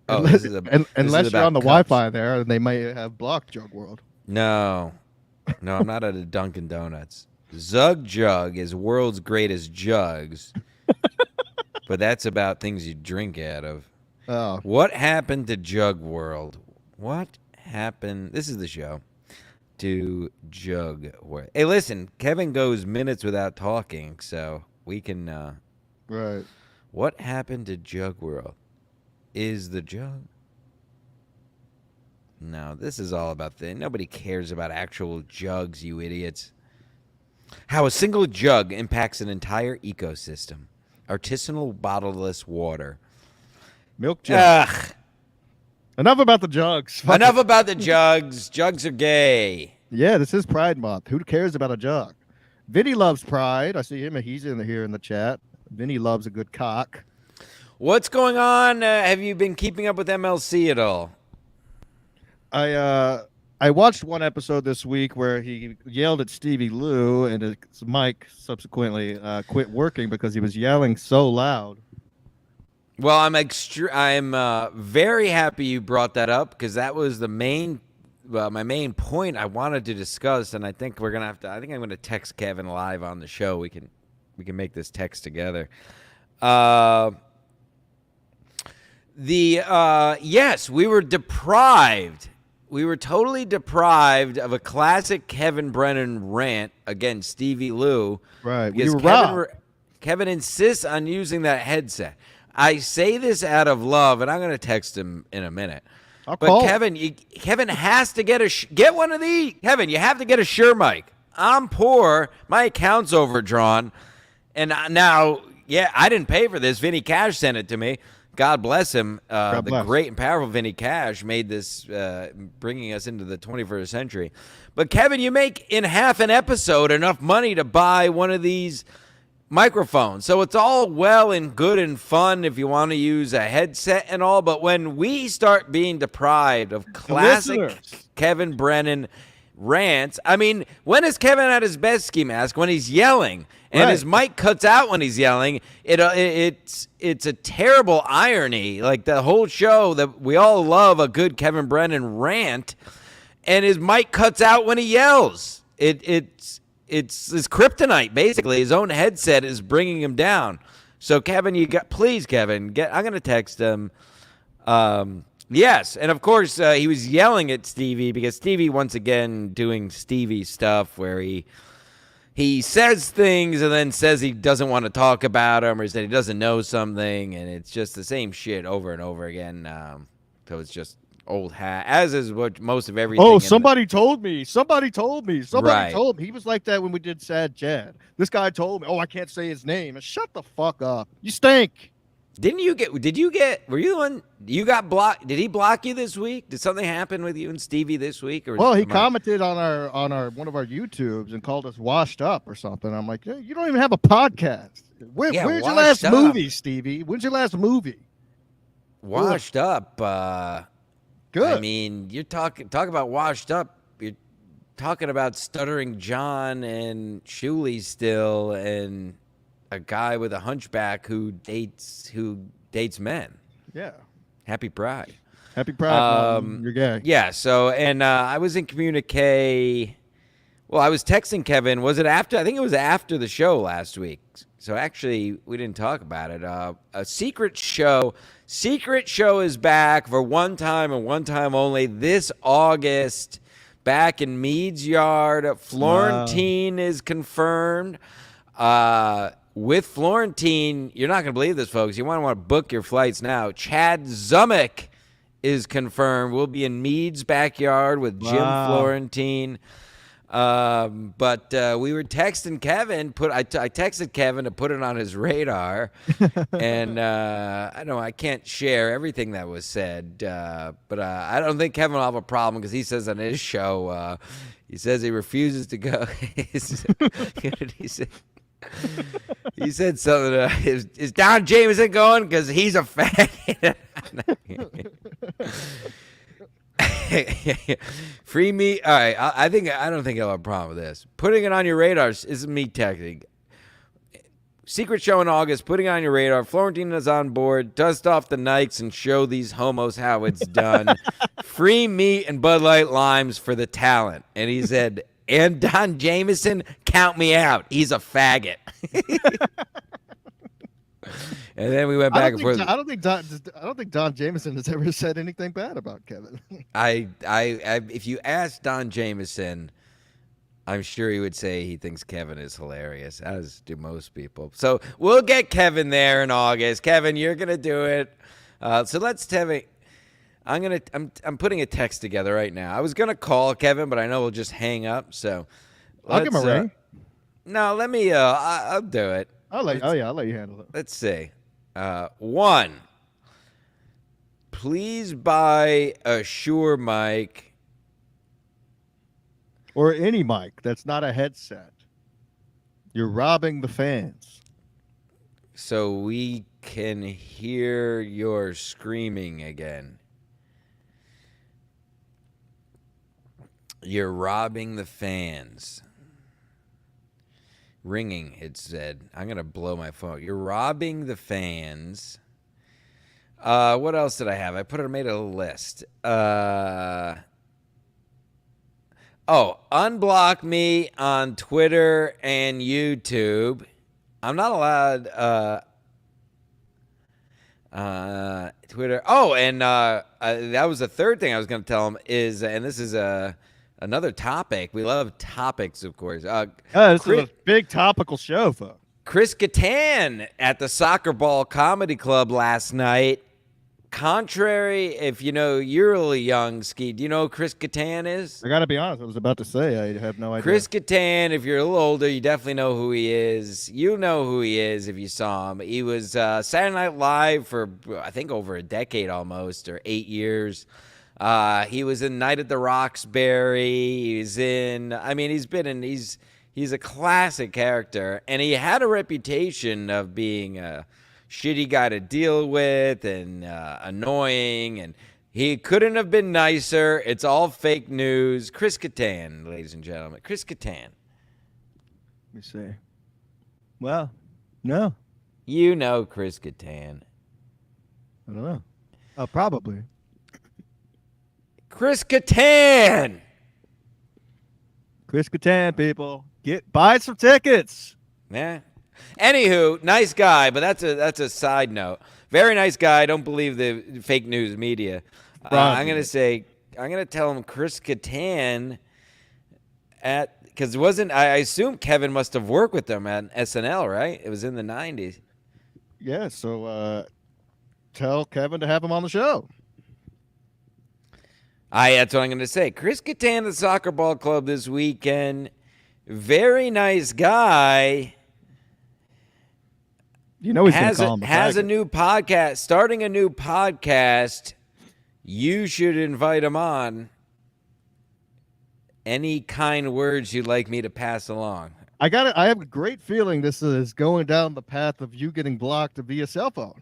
Oh, unless this is unless you're about on the cups. Wi-Fi there, and they may have blocked Jug World. No, I'm not at a Dunkin' Donuts. Zug Jug is world's greatest jugs, but that's about things you drink out of. Oh, What happened to Jug World? What happened? This is the show. To Jug World. Hey, listen, Kevin goes minutes without talking, so we can. right. What happened to Jug World? Is the jug? No, this is all about nobody cares about actual jugs, you idiots. How a single jug impacts an entire ecosystem. Artisanal bottleless water. Milk jug. Ugh. Enough about the jugs. Fuck Enough it. about the jugs. Jugs are gay. Yeah, this is Pride Month. Who cares about a jug? Vinny loves Pride. I see him. He's here in the chat. Vinny loves a good cock. What's going on? Have you been keeping up with MLC at all? I watched one episode this week where he yelled at Stevie Lou, and his mic subsequently quit working because he was yelling so loud. Well, I'm very happy you brought that up because that was the my main point I wanted to discuss, and I think we're gonna have to. I think I'm gonna text Kevin live on the show. We can make this text together. Yes, we were deprived. We were totally deprived of a classic Kevin Brennan rant against Stevie Lou. Right. Because You were robbed. Kevin insists on using that headset. I say this out of love, and I'm going to text him in a minute. I'll But call him. Kevin has to get one of these. Kevin, you have to get a Shure mic. I'm poor. My account's overdrawn. And now, I didn't pay for this. Vinny Cash sent it to me. God bless him. The bless. great and powerful Vinny Cash made this, bringing us into the 21st century. But Kevin, you make in half an episode enough money to buy one of these microphones. So it's all well and good and fun if you want to use a headset and all. But when we start being deprived of classic listeners. Kevin Brennan rants. I mean, when is Kevin at his best, Ski Mask? When he's yelling. And his mic cuts out when he's yelling. It's a terrible irony. Like the whole show that we all love a good Kevin Brennan rant, and his mic cuts out when he yells. It's his kryptonite, basically. His own headset is bringing him down. So Kevin, please, Kevin, I'm gonna text him. Yes, and of course he was yelling at Stevie because Stevie once again doing Stevie stuff where he says things and then says he doesn't want to talk about them or said he doesn't know something, and it's just the same shit over and over again. So it's just old hat, as is what most of everything. Oh, somebody told me. Somebody told me. Right. Told me. He was like that when we did Sad Jad. This guy told me, oh, I can't say his name. Shut the fuck up. You stink. Were you the one, you got blocked? Did he block you this week? Did something happen with you and Stevie this week? Or Well, he commented on our one of our YouTubes and called us washed up or something. I'm like, hey, you don't even have a podcast. Where's your last movie, Stevie? When's your last movie? Washed up. Good. I mean, you're talk about washed up. You're talking about Stuttering John and Shuley still, and a guy with a hunchback who dates men. Yeah. Happy Pride. Happy Pride. You're gay. Yeah. So, and I was in communique. Well, I was texting Kevin. Was it after? I think it was after the show last week. So actually, we didn't talk about it. A secret show. Secret show is back for one time and one time only this August. Back in Mead's Yard. Florentine is confirmed. With Florentine, you're not going to believe this, folks. You want to book your flights now. Chad Zumick is confirmed. We'll be in Mead's backyard with Jim Florentine. But we were texting Kevin. I texted Kevin to put it on his radar. And I know I can't share everything that was said. But I don't think Kevin will have a problem because he says on his show, he says he refuses to go. He said something. Is Don Jameson going? Because he's a faggot. Free me. All right. I don't think I'll have a problem with this. Putting it on your radar is me texting. Secret show in August. Putting it on your radar. Florentine is on board. Dust off the Nikes and show these homos how it's done. Free meat and Bud Light limes for the talent. And he said, and Don Jameson, count me out. He's a faggot. And then we went back and forth. I don't think Don Jameson has ever said anything bad about Kevin. If you ask Don Jameson, I'm sure he would say he thinks Kevin is hilarious, as do most people. So we'll get Kevin there in August. Kevin, you're gonna do it. So let's have it. I'm putting a text together right now. I was gonna call Kevin, but I know we'll just hang up. So I'll give him a ring. No, let me. I'll do it. I'll let you handle it. Let's see. One. Please buy a Shure mic or any mic that's not a headset. You're robbing the fans. So we can hear your screaming again. You're robbing the fans. Ringing, it said. I'm going to blow my phone. You're robbing the fans. What else did I have? I made a list. Unblock me on Twitter and YouTube. I'm not allowed Twitter. Oh, and that was the third thing I was going to tell him is, and this is another topic. We love topics, of course. This is a big topical show, folks. Chris Kattan at the Soccer Ball Comedy Club last night. Contrary, if you know, you're really young, Ski. Do you know who Chris Kattan is? I got to be honest. I was about to say I have no idea. Chris Kattan, if you're a little older, you definitely know who he is. You know who he is if you saw him. He was Saturday Night Live for, I think, over a decade almost, or 8 years. He was in Night at the Roxbury. He's a classic character, and he had a reputation of being a shitty guy to deal with and annoying, and He couldn't have been nicer. It's all fake news. Chris Kattan, ladies and gentlemen. Chris Kattan. Let me see. Well, no, You know Chris Kattan. I don't know. Probably. Chris Kattan! Chris Kattan, people, buy some tickets. Yeah. Anywho, nice guy, but that's a side note. Very nice guy. I don't believe the fake news media. I'm gonna tell him Chris Kattan because it wasn't. I assume Kevin must have worked with them at SNL, right? It was in the '90s. Yeah, so tell Kevin to have him on the show. That's what I'm gonna say. Chris Kattan at the Soccer Ball Club this weekend. Very nice guy. You know he's going to call him has a new podcast, starting a new podcast. You should invite him on. Any kind words you'd like me to pass along? I have a great feeling this is going down the path of you getting blocked via cell phone.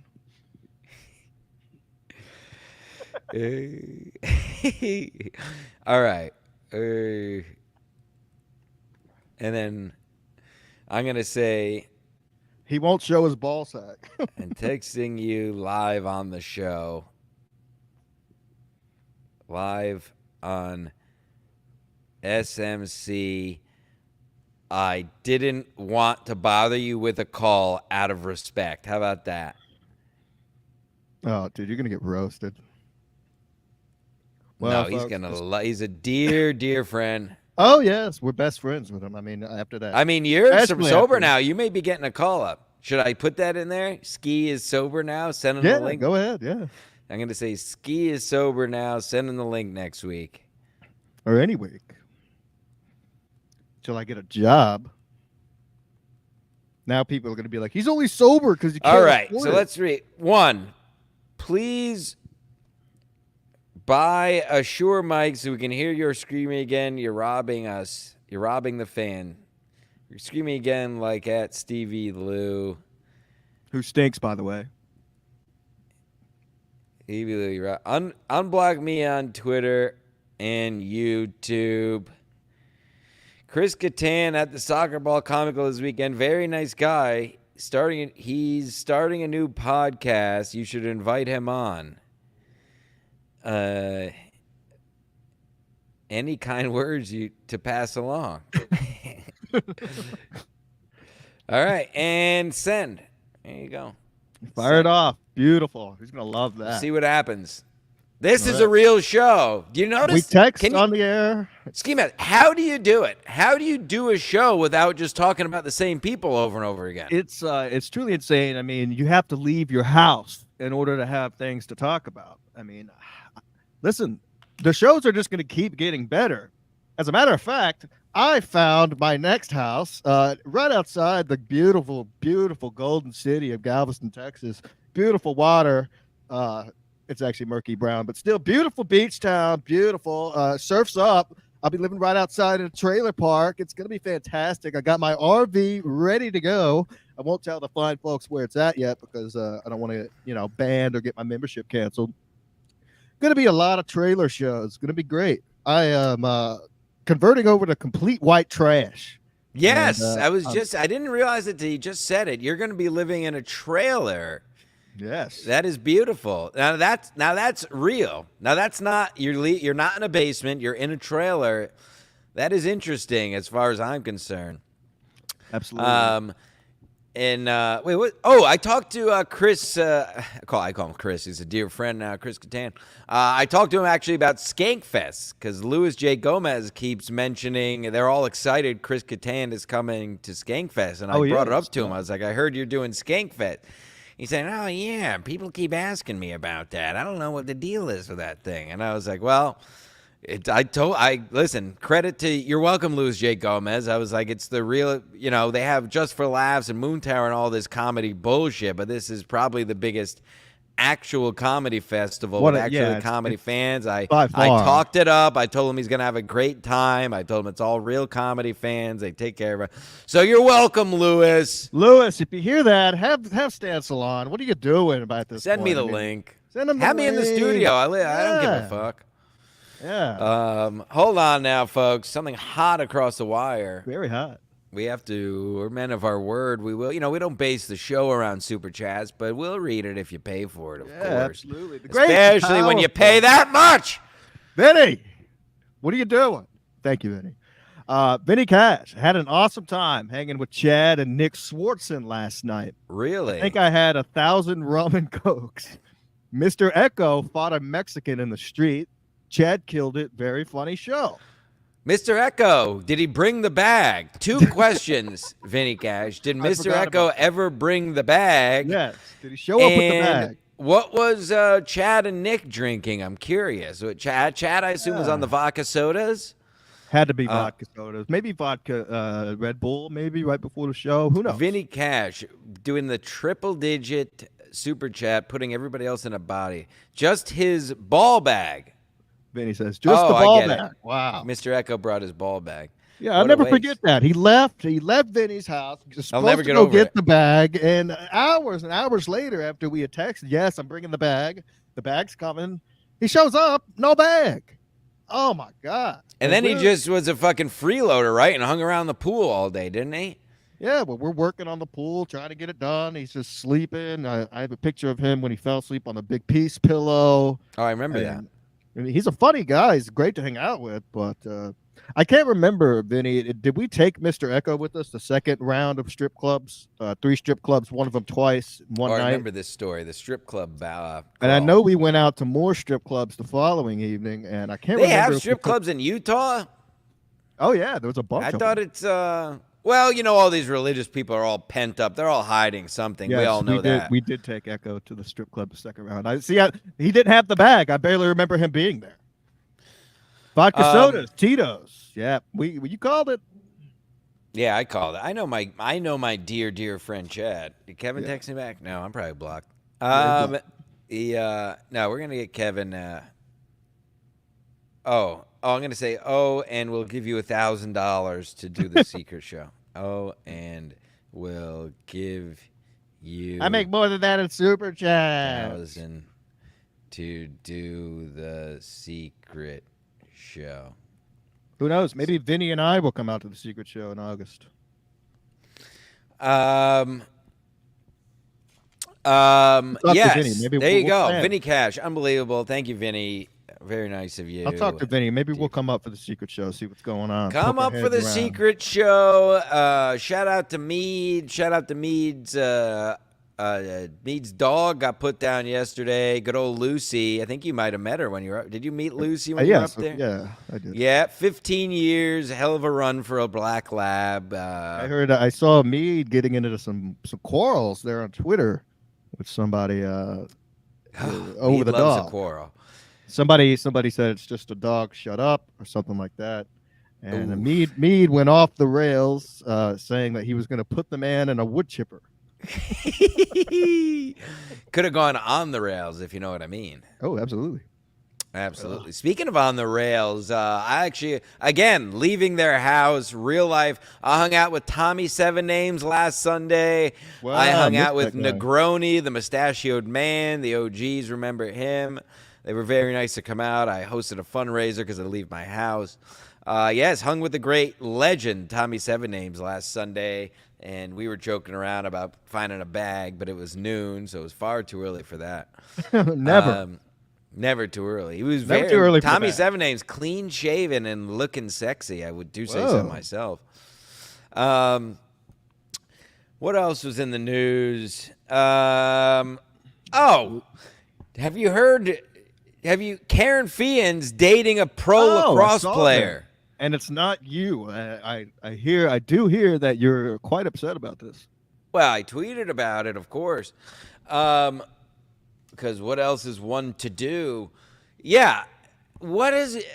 All right. And then I'm going to say, He won't show his ball sack. and texting you live on the show. Live on SMC. I didn't want to bother you with a call out of respect. How about that? Oh, dude, you're going to get roasted. No, Well, he's folks, he's a dear friend. Oh, yes. We're best friends with him. I mean, after that. I mean, you're Especially sober after- now. You may be getting a call up. Should I put that in there? Ski is sober now. Send him Yeah, the link. go ahead. Yeah. I'm going to say Ski is sober now. Send him the link next week. Or any week. Till I get a job. Now people are going to be like, he's only sober because you can't. All right. afford So it. let's read. 1, please buy a Shure mic so we can hear your screaming again. You're robbing us. You're robbing the fan. You're screaming again like at Stevie Lou. Who stinks, by the way. Stevie Lou, you're right. Unblock me on Twitter and YouTube. Chris Kattan at the Soccer Ball Comical this weekend. Very nice guy. He's starting a new podcast. You should invite him on. Any kind words to pass along. All right, and send. There you go. Fire it off. Beautiful. He's going to love that. See what happens. This All is right. a real show. Do you notice? We text Can you- on the air. Ski Mask, how do you do it? How do you do a show without just talking about the same people over and over again? It's truly insane. I mean, you have to leave your house in order to have things to talk about. I mean, listen, the shows are just going to keep getting better. As a matter of fact, I found my next house right outside the beautiful, beautiful golden city of Galveston, Texas. Beautiful water. It's actually murky brown, but still beautiful beach town. Beautiful. Surf's up. I'll be living right outside in a trailer park. It's going to be fantastic. I got my RV ready to go. I won't tell the fine folks where it's at yet because I don't want to, banned or get my membership canceled. Going to be a lot of trailer shows. Going to be great. I am converting over to complete white trash. Yes, And, I didn't realize it until you just said it. You're going to be living in a trailer. Yes. That is beautiful. Now that's real. Now that's not you're not in a basement. You're in a trailer. That is interesting as far as I'm concerned. Absolutely. Wait, what? Oh, I talked to Chris. I call him Chris. He's a dear friend now, Chris Kattan. I talked to him actually about Skankfest because Louis J. Gomez keeps mentioning they're all excited. Chris Kattan is coming to Skankfest, and I brought it up to him. I was like, I heard you're doing Skankfest. He said, "Oh yeah, people keep asking me about that. I don't know what the deal is with that thing." And I was like, "Well." Listen, credit to, you're welcome, Louis J. Gomez. I was like, it's the real, they have Just for Laughs and Moon Tower and all this comedy bullshit, but this is probably the biggest actual comedy festival with comedy fans. I talked it up. I told him he's going to have a great time. I told him it's all real comedy fans. They take care of it. So you're welcome, Louis. Louis, if you hear that, have Stan Salon. What are you doing about this? Send me the link. Send him Have me in the link. studio. I don't give a Yeah. fuck. Yeah. Hold on now, folks. Something hot across the wire. Very hot. We have to. We're men of our word. We will. We don't base the show around super chats, but we'll read it if you pay for it, of course. Absolutely. The great, Especially when you pay that much. Vinny, what are you doing? Thank you, Vinny. Vinny Cash had an awesome time hanging with Chad and Nick Swartzen last night. Really? I think I had 1,000 rum and cokes. Mr. Echo fought a Mexican in the street. Chad killed it. Very funny show. Mr. Echo, did he bring the bag? 2 questions, Vinny Cash. Did Mr. Echo ever bring the bag? Yes. Did he show up with the bag? What was Chad and Nick drinking? I'm curious. Chad, I assume, was on the vodka sodas? Had to be vodka sodas. Maybe vodka Red Bull, maybe right before the show. Who knows? Vinny Cash doing the triple-digit super chat, putting everybody else in a body. Just his ball bag. Vinny says, just the ball bag. Wow. Mr. Echo brought his ball bag. Yeah, I'll never forget that. He left Vinny's house. I'll never get over over get it. the bag. And hours later, after we had texted, yes, I'm bringing the bag. The bag's coming. He shows up, no bag. Oh, my God. And then he just was a fucking freeloader, right? And hung around the pool all day, didn't he? Yeah, well, we're working on the pool, trying to get it done. He's just sleeping. I have a picture of him when he fell asleep on the big peace pillow. Oh, I remember that. I mean, he's a funny guy. He's great to hang out with, but I can't remember, Vinny. Did we take Mr. Echo with us the second round of strip clubs? 3 strip clubs, one of them twice, one night. I remember this story, the strip club. And I know we went out to more strip clubs the following evening, and I can't remember. They have strip clubs in Utah? Oh, yeah, there was a bunch I of thought them. it's, well, all these religious people are all pent up. They're all hiding something. Yes, we all know that. We did take Echo to the strip club the second round. He didn't have the bag. I barely remember him being there. Vodka sodas, Tito's. Yeah, you called it. Yeah, I called it. I know my dear friend Chad. Did Kevin text me back? No, I'm probably blocked. No, we're gonna get Kevin. I'm gonna say, and we'll give you $1,000 to do the secret show. And we'll give you. I make more than that in super chat. $1,000 to do the secret show. Who knows? Maybe Vinny and I will come out to the secret show in August. Yeah. Vinny. Maybe there you go. plan. Vinny Cash. Unbelievable. Thank you, Vinny. Very nice of you. I'll talk to Vinny. Maybe we'll come up for the secret show, see what's going on. Come up for the secret show. Shout out to Mead. Shout out to Mead's Mead's dog got put down yesterday. Good old Lucy. I think you might have met her when you were up. Did you meet Lucy when you were up there? Yeah, I did. Yeah, 15 years. Hell of a run for a black lab. I saw Mead getting into some quarrels there on Twitter with somebody over Mead the loves dog. a quarrel. Somebody said it's just a dog, shut up, or something like that. And Mead went off the rails, saying that he was going to put the man in a wood chipper. Could have gone on the rails, if you know what I mean. Oh, absolutely. Absolutely. Speaking of on the rails, I actually, again, leaving their house, real life. I hung out with Tommy Seven Names last Sunday. Wow, I hung out missed with that guy. Negroni, the mustachioed man. The OGs remember him. They were very nice to come out. I hosted a fundraiser because I leave my house. Yes, hung with the great legend, Tommy Seven Names, last Sunday. And we were joking around about finding a bag, but it was noon, so it was far too early for that. Never too early. He was Never too early for Tommy that. Seven Names, clean shaven and looking sexy. I would do say Whoa. so myself. What else was in the news? Have you heard? Karen Fian's dating a pro lacrosse player? And it's not you. I do hear that you're quite upset about this. Well, I tweeted about it, of course. Because what else is one to do? Yeah. What is it?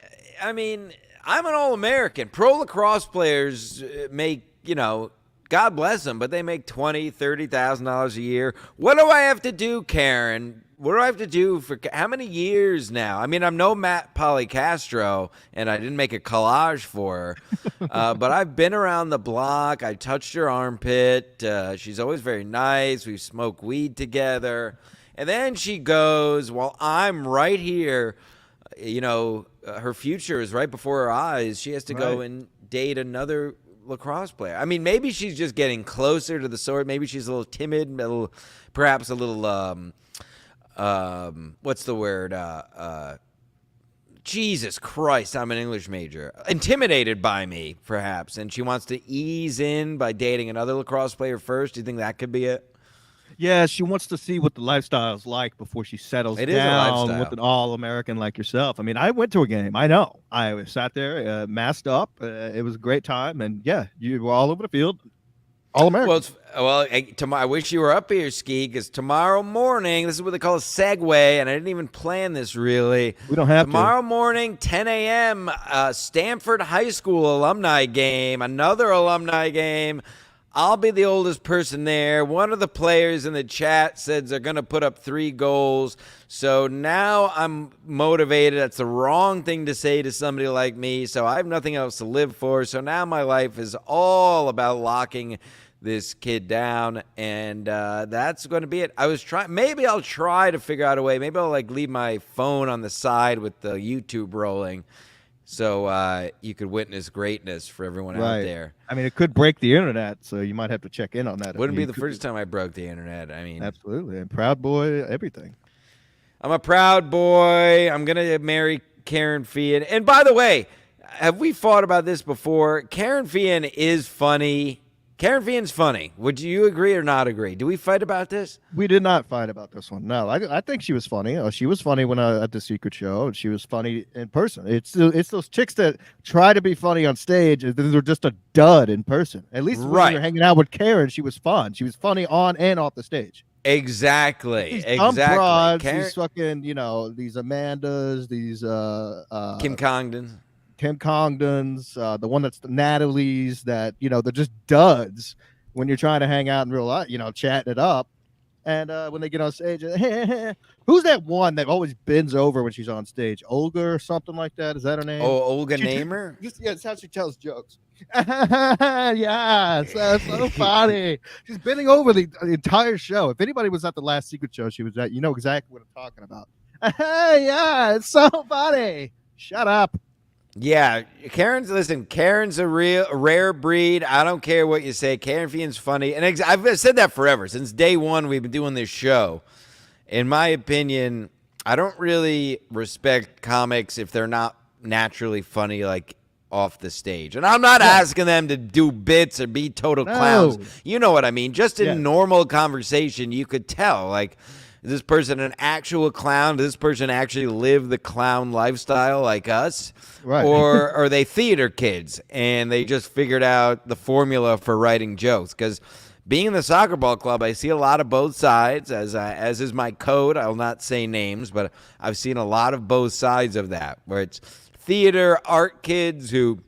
I mean, I'm an All-American. Pro lacrosse players make, God bless them, but they make $20,000, $30,000 a year. What do I have to do, Karen? What do I have to do for how many years now? I mean, I'm no Matt Policastro, and I didn't make a collage for her, but I've been around the block. I touched her armpit. She's always very nice. We smoke weed together. And then she goes, "Well, I'm right here." Her future is right before her eyes. She has to go and date another lacrosse player. I mean, maybe she's just getting closer to the sword. Maybe she's a little timid, perhaps a little what's the word? Jesus Christ, I'm an English major. Intimidated by me, perhaps, and she wants to ease in by dating another lacrosse player first. Do you think that could be it? Yeah, she wants to see what the lifestyle is like before she settles It is a down lifestyle. with an all-American like yourself. I mean, I went to a game. I know. I sat there, masked up. It was a great time, and yeah, you were all over the field, all-American. I wish you were up here, Ski, because tomorrow morning, this is what they call a segue, and I didn't even plan this really. We don't have Tomorrow morning, 10 a.m., Stanford High School alumni game, another alumni game. I'll be the oldest person there. One of the players in the chat said they're going to put up 3 goals. So now I'm motivated. That's the wrong thing to say to somebody like me. So I have nothing else to live for. So now my life is all about locking this kid down. And that's going to be it. Maybe I'll try to figure out a way. Maybe I'll leave my phone on the side with the YouTube rolling. So you could witness greatness for everyone out there. I mean, it could break the internet, so you might have to check in on that. Wouldn't be the first time I broke the internet. I mean, absolutely. And proud boy, everything. I'm a proud boy. I'm going to marry Karen Fian. And by the way, have we fought about this before? Karen Fian is funny. Karen Fian's funny. Would you agree or not agree? Do we fight about this? We did not fight about this one. No, I think she was funny. She was funny when at the Secret Show, and she was funny in person. It's those chicks that try to be funny on stage, and they're just a dud in person. At least when you're hanging out with Karen, she was fun. She was funny on and off the stage. Exactly. These dumb broads, these fucking, these Amandas, these Kim Congdon. Kim Congdon's, the one that's the Natalie's, that they're just duds when you're trying to hang out in real life, chatting it up. And when they get on stage, who's that one that always bends over when she's on stage? Olga or something like that? Is that her name? Oh, Olga Namer? Yeah, that's how she tells jokes. Yeah, so funny. She's bending over the entire show. If anybody was at the last Secret Show she was at, you know exactly what I'm talking about. Yeah, it's so funny. Shut up. Yeah, Karen's a rare breed. I don't care what you say. Karen Fian's funny. And I've said that forever. Since day one we've been doing this show. In my opinion, I don't really respect comics if they're not naturally funny, off the stage. And I'm not asking them to do bits or be total clowns. You know what I mean? Just in normal conversation, you could tell, is this person an actual clown? Does this person actually live the clown lifestyle like us? Right. Or are they theater kids and they just figured out the formula for writing jokes? Because being in the soccer ball club, I see a lot of both sides, as is my code. I'll not say names, but I've seen a lot of both sides of that, where it's theater art kids who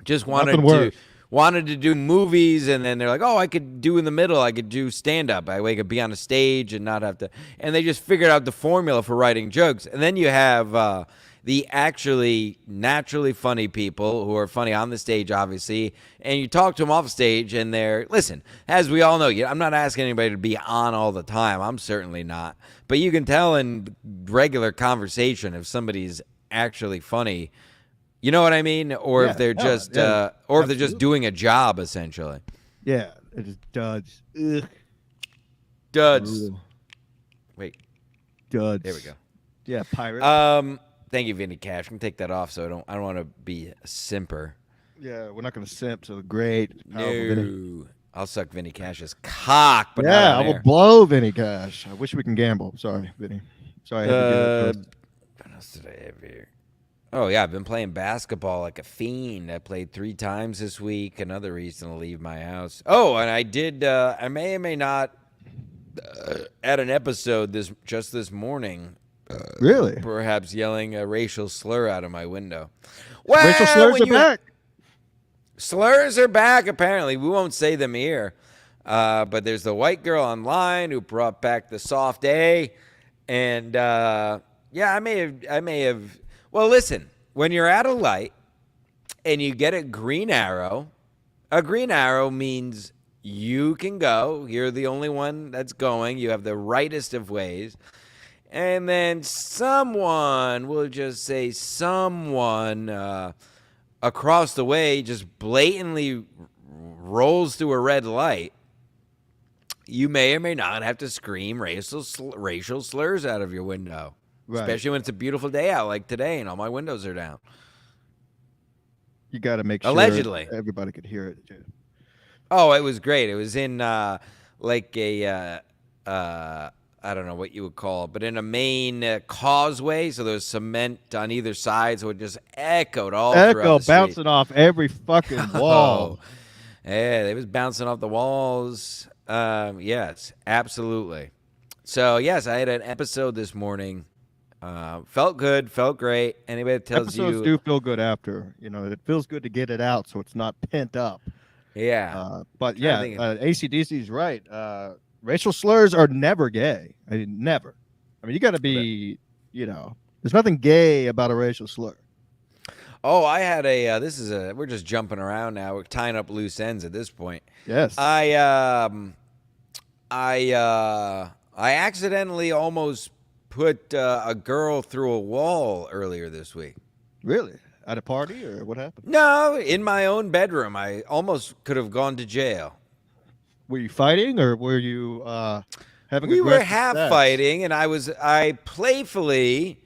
just wanted to do movies, and then they're like, oh, I could do in the middle. I could do stand-up. I could be on a stage and not have to. And they just figured out the formula for writing jokes. And then you have the actually naturally funny people who are funny on the stage, obviously, and you talk to them off stage, and listen, as we all know, I'm not asking anybody to be on all the time. I'm certainly not. But you can tell in regular conversation if somebody's actually funny. You know what I mean? Or if they're just if they're just doing a job, essentially. Yeah, it just duds. Ugh. Duds. Ooh. Wait. Duds. There we go. Yeah, pirate. Thank you, Vinny Cash. I'm gonna take that off, so I don't want to be a simper. Yeah, we're not gonna simp to the great. No. I'll suck Vinny Cash's cock, but I will blow Vinny Cash. I wish we can gamble. Sorry, Vinny. Sorry. What else did I have here? Oh, yeah, I've been playing basketball like a fiend. I played 3 times this week. Another reason to leave my house. Oh, and I did, I may or may not add an episode this morning. Really? Perhaps yelling a racial slur out of my window. Well, racial slurs are back. Slurs are back, apparently. We won't say them here. But there's the white girl online who brought back the soft A. And, I may have. Well, listen, when you're at a light and you get a green arrow means you can go. You're the only one that's going. You have the rightest of ways. And then someone, we'll just say someone across the way just blatantly rolls through a red light. You may or may not have to scream racial slurs out of your window, Right. especially when it's a beautiful day out like today and all my windows are down. You got to make sure Allegedly. everybody could hear it. Too. Oh, it was great. It was in like a I don't know what you would call it, but in a main causeway. So there was cement on either side, so it just echoed all throughout the street. Bouncing off every fucking wall. Oh, yeah, it was bouncing off the walls. Yes, absolutely. So yes, I had an episode this morning. Felt good, felt great. Anybody that tells Episodes do feel good after. It feels good to get it out, so it's not pent up. Yeah. But yeah, AC/DC is right. Racial slurs are never gay. I mean, never. I mean, you got to be, there's nothing gay about a racial slur. Oh, I had we're just jumping around now. We're tying up loose ends at this point. Yes. I accidentally almost put a girl through a wall earlier this week. Really? At a party or what happened? No, in my own bedroom. I almost could have gone to jail. Were you fighting or were you having? We were half fighting, and I playfully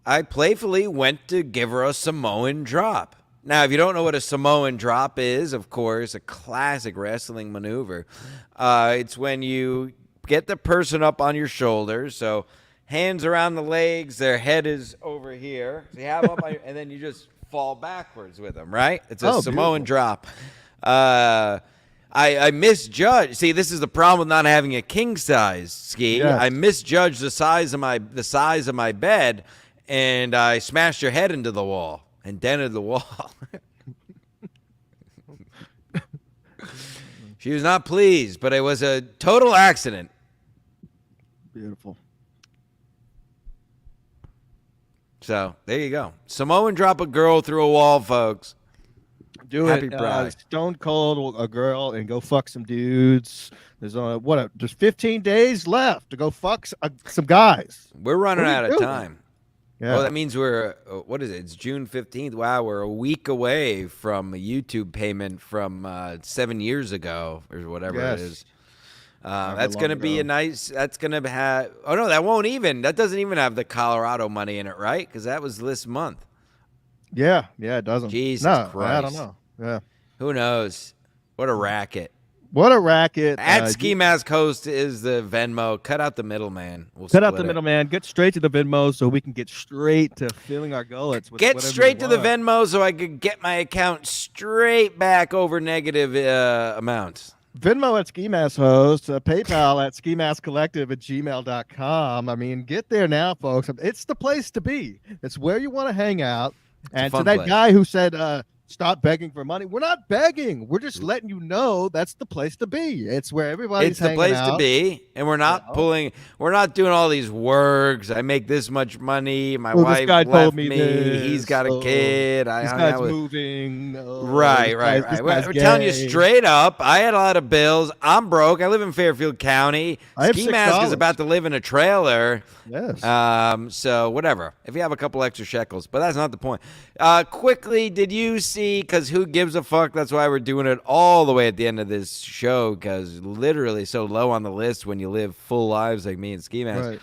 went to give her a Samoan drop. Now, if you don't know what a Samoan drop is, of course, a classic wrestling maneuver. It's when you get the person up on your shoulders, so hands around the legs, their head is over here. So you have up, and then you just fall backwards with them, right? It's a Samoan drop. I misjudged. See, this is the problem with not having a king size ski. Yes. I misjudged the size of my bed, and I smashed her head into the wall and dented the wall. She was not pleased, but it was a total accident. Beautiful. So there you go. Samoan drop a girl through a wall, folks. Do Happy it. Stone cold a girl and go fuck some dudes. There's there's 15 days left to go fuck some guys. We're running out of time. Yeah. Well, that means we're, what is it? It's June 15th. Wow, we're a week away from a YouTube payment from 7 years ago or whatever it is. That's going to be that's going to have, that doesn't even have the Colorado money in it, right? Because that was this month. Yeah, it doesn't. Jesus Christ. I don't know. Yeah. Who knows? What a racket. What a racket. At Ski Mask Host is the Venmo. Cut out the middleman. Cut out the middleman. Get straight to the Venmo so we can get straight to filling our gullets. Get straight to the Venmo so I could get my account straight back over negative amounts. Venmo at Ski Mask Host, PayPal at skimaskcollective@gmail.com. I mean, get there now, folks. It's the place to be. It's where you want to hang out. And to that guy who said, stop begging for money. We're not begging. We're just letting you know that's the place to be. It's where everybody's hanging out. It's the place to be. And we're not we're not doing all these works. I make this much money. My wife left me. He's got a kid. This guy's moving. Right. We're telling you straight up. I had a lot of bills. I'm broke. I live in Fairfield County. Ski Mask is about to live in a trailer. Yes. So whatever. If you have a couple extra shekels. But that's not the point. Quickly, did you see, because who gives a fuck? That's why we're doing it all the way at the end of this show, because literally so low on the list when you live full lives like me and Ski Mask.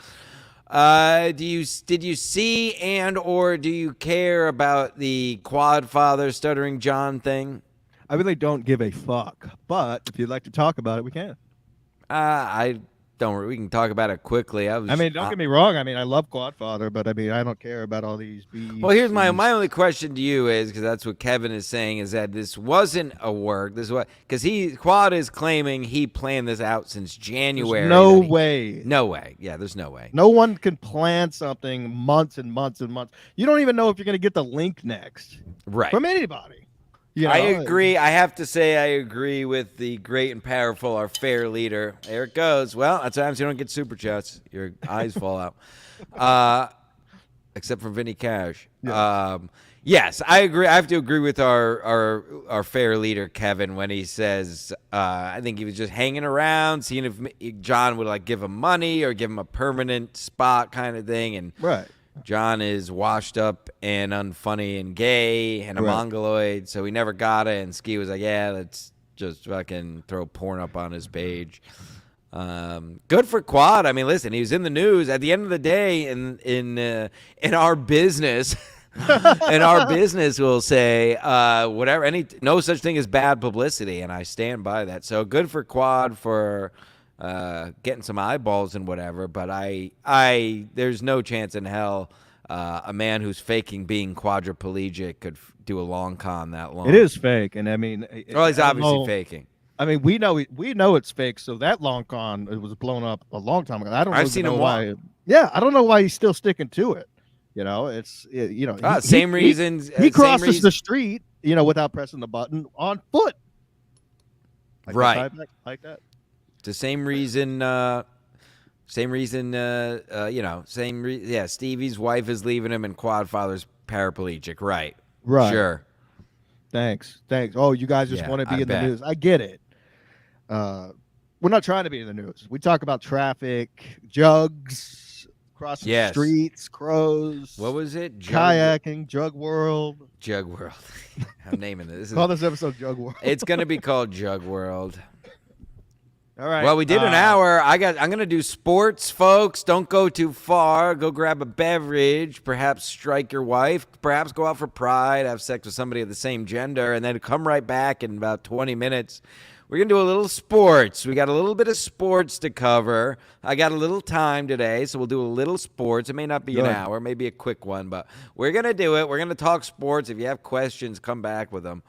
Right. Did you see and or do you care about the Quad Father Stuttering John thing? I really don't give a fuck, but if you'd like to talk about it, we can. We can talk about it quickly. Don't get me wrong. I mean, I love Quadfather, but I mean, I don't care about all these beats. Well, here's my only question to you is, because that's what Kevin is saying, is that this wasn't a work. This is what, because Quad is claiming he planned this out since January. There's no way. No way. Yeah, there's no way. No one can plan something months and months and months. You don't even know if you're going to get the link next. Right. From anybody. I agree. I have to say I agree with the great and powerful, our fair leader. There it goes. Well, at times you don't get super chats. Your eyes fall out. Except for Vinny Cash. Yeah. Yes, I agree. I have to agree with our fair leader Kevin when he says I think he was just hanging around, seeing if John would like give him money or give him a permanent spot kind of thing. And Right. John is washed up and unfunny and gay and a Right. mongoloid, so he never got it. And Ski was like, "Yeah, let's just fucking throw porn up on his page." Good for Quad. I mean, listen, he was in the news. At the end of the day, in our business. In our business, we'll say whatever. No such thing as bad publicity, and I stand by that. So good for Quad for getting some eyeballs and whatever. But there's no chance in hell a man who's faking being quadriplegic could do a long con that long. It is fake, and I mean, Well, he's I don't obviously know- faking. I mean, we know it's fake. So that long con, it was blown up a long time ago. I don't I've even seen know him why. walk. Yeah, I don't know why he's still sticking to it. Same reasons. He crosses the street, without pressing the button on foot. Right. Like that. The same reason. Yeah, Stevie's wife is leaving him, and Quadfather's paraplegic. Right. Right. Sure. Thanks. Oh, you guys just Yeah, want to be I in bet. the news. I get it. We're not trying to be in the news. We talk about traffic, jugs, crossing Yes. streets, crows. What was it? Kayaking, Jug World. Jug World. I'm naming this. Call this episode Jug World. It's gonna be called Jug World. All right. Well, we did an hour. I'm gonna do sports, folks. Don't go too far. Go grab a beverage. Perhaps strike your wife. Perhaps go out for Pride. Have sex with somebody of the same gender, and then come right back in about 20 minutes. We're going to do a little sports. We got a little bit of sports to cover. I got a little time today, so we'll do a little sports. It may not be an hour, maybe a quick one, but we're going to do it. We're going to talk sports. If you have questions, come back with them.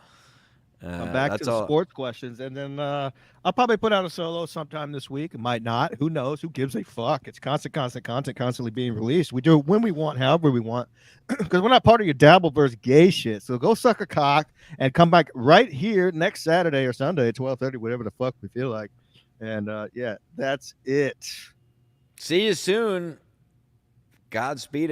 I'm back to the sports questions, and then I'll probably put out a solo sometime this week. It might not. Who knows? Who gives a fuck? It's constant content constantly being released. We do it when we want, however we want, because we're not part of your dabble versus gay shit. So go suck a cock and come back right here next Saturday or Sunday at 12:30, whatever the fuck we feel like. And yeah, that's it. See you soon. Godspeed,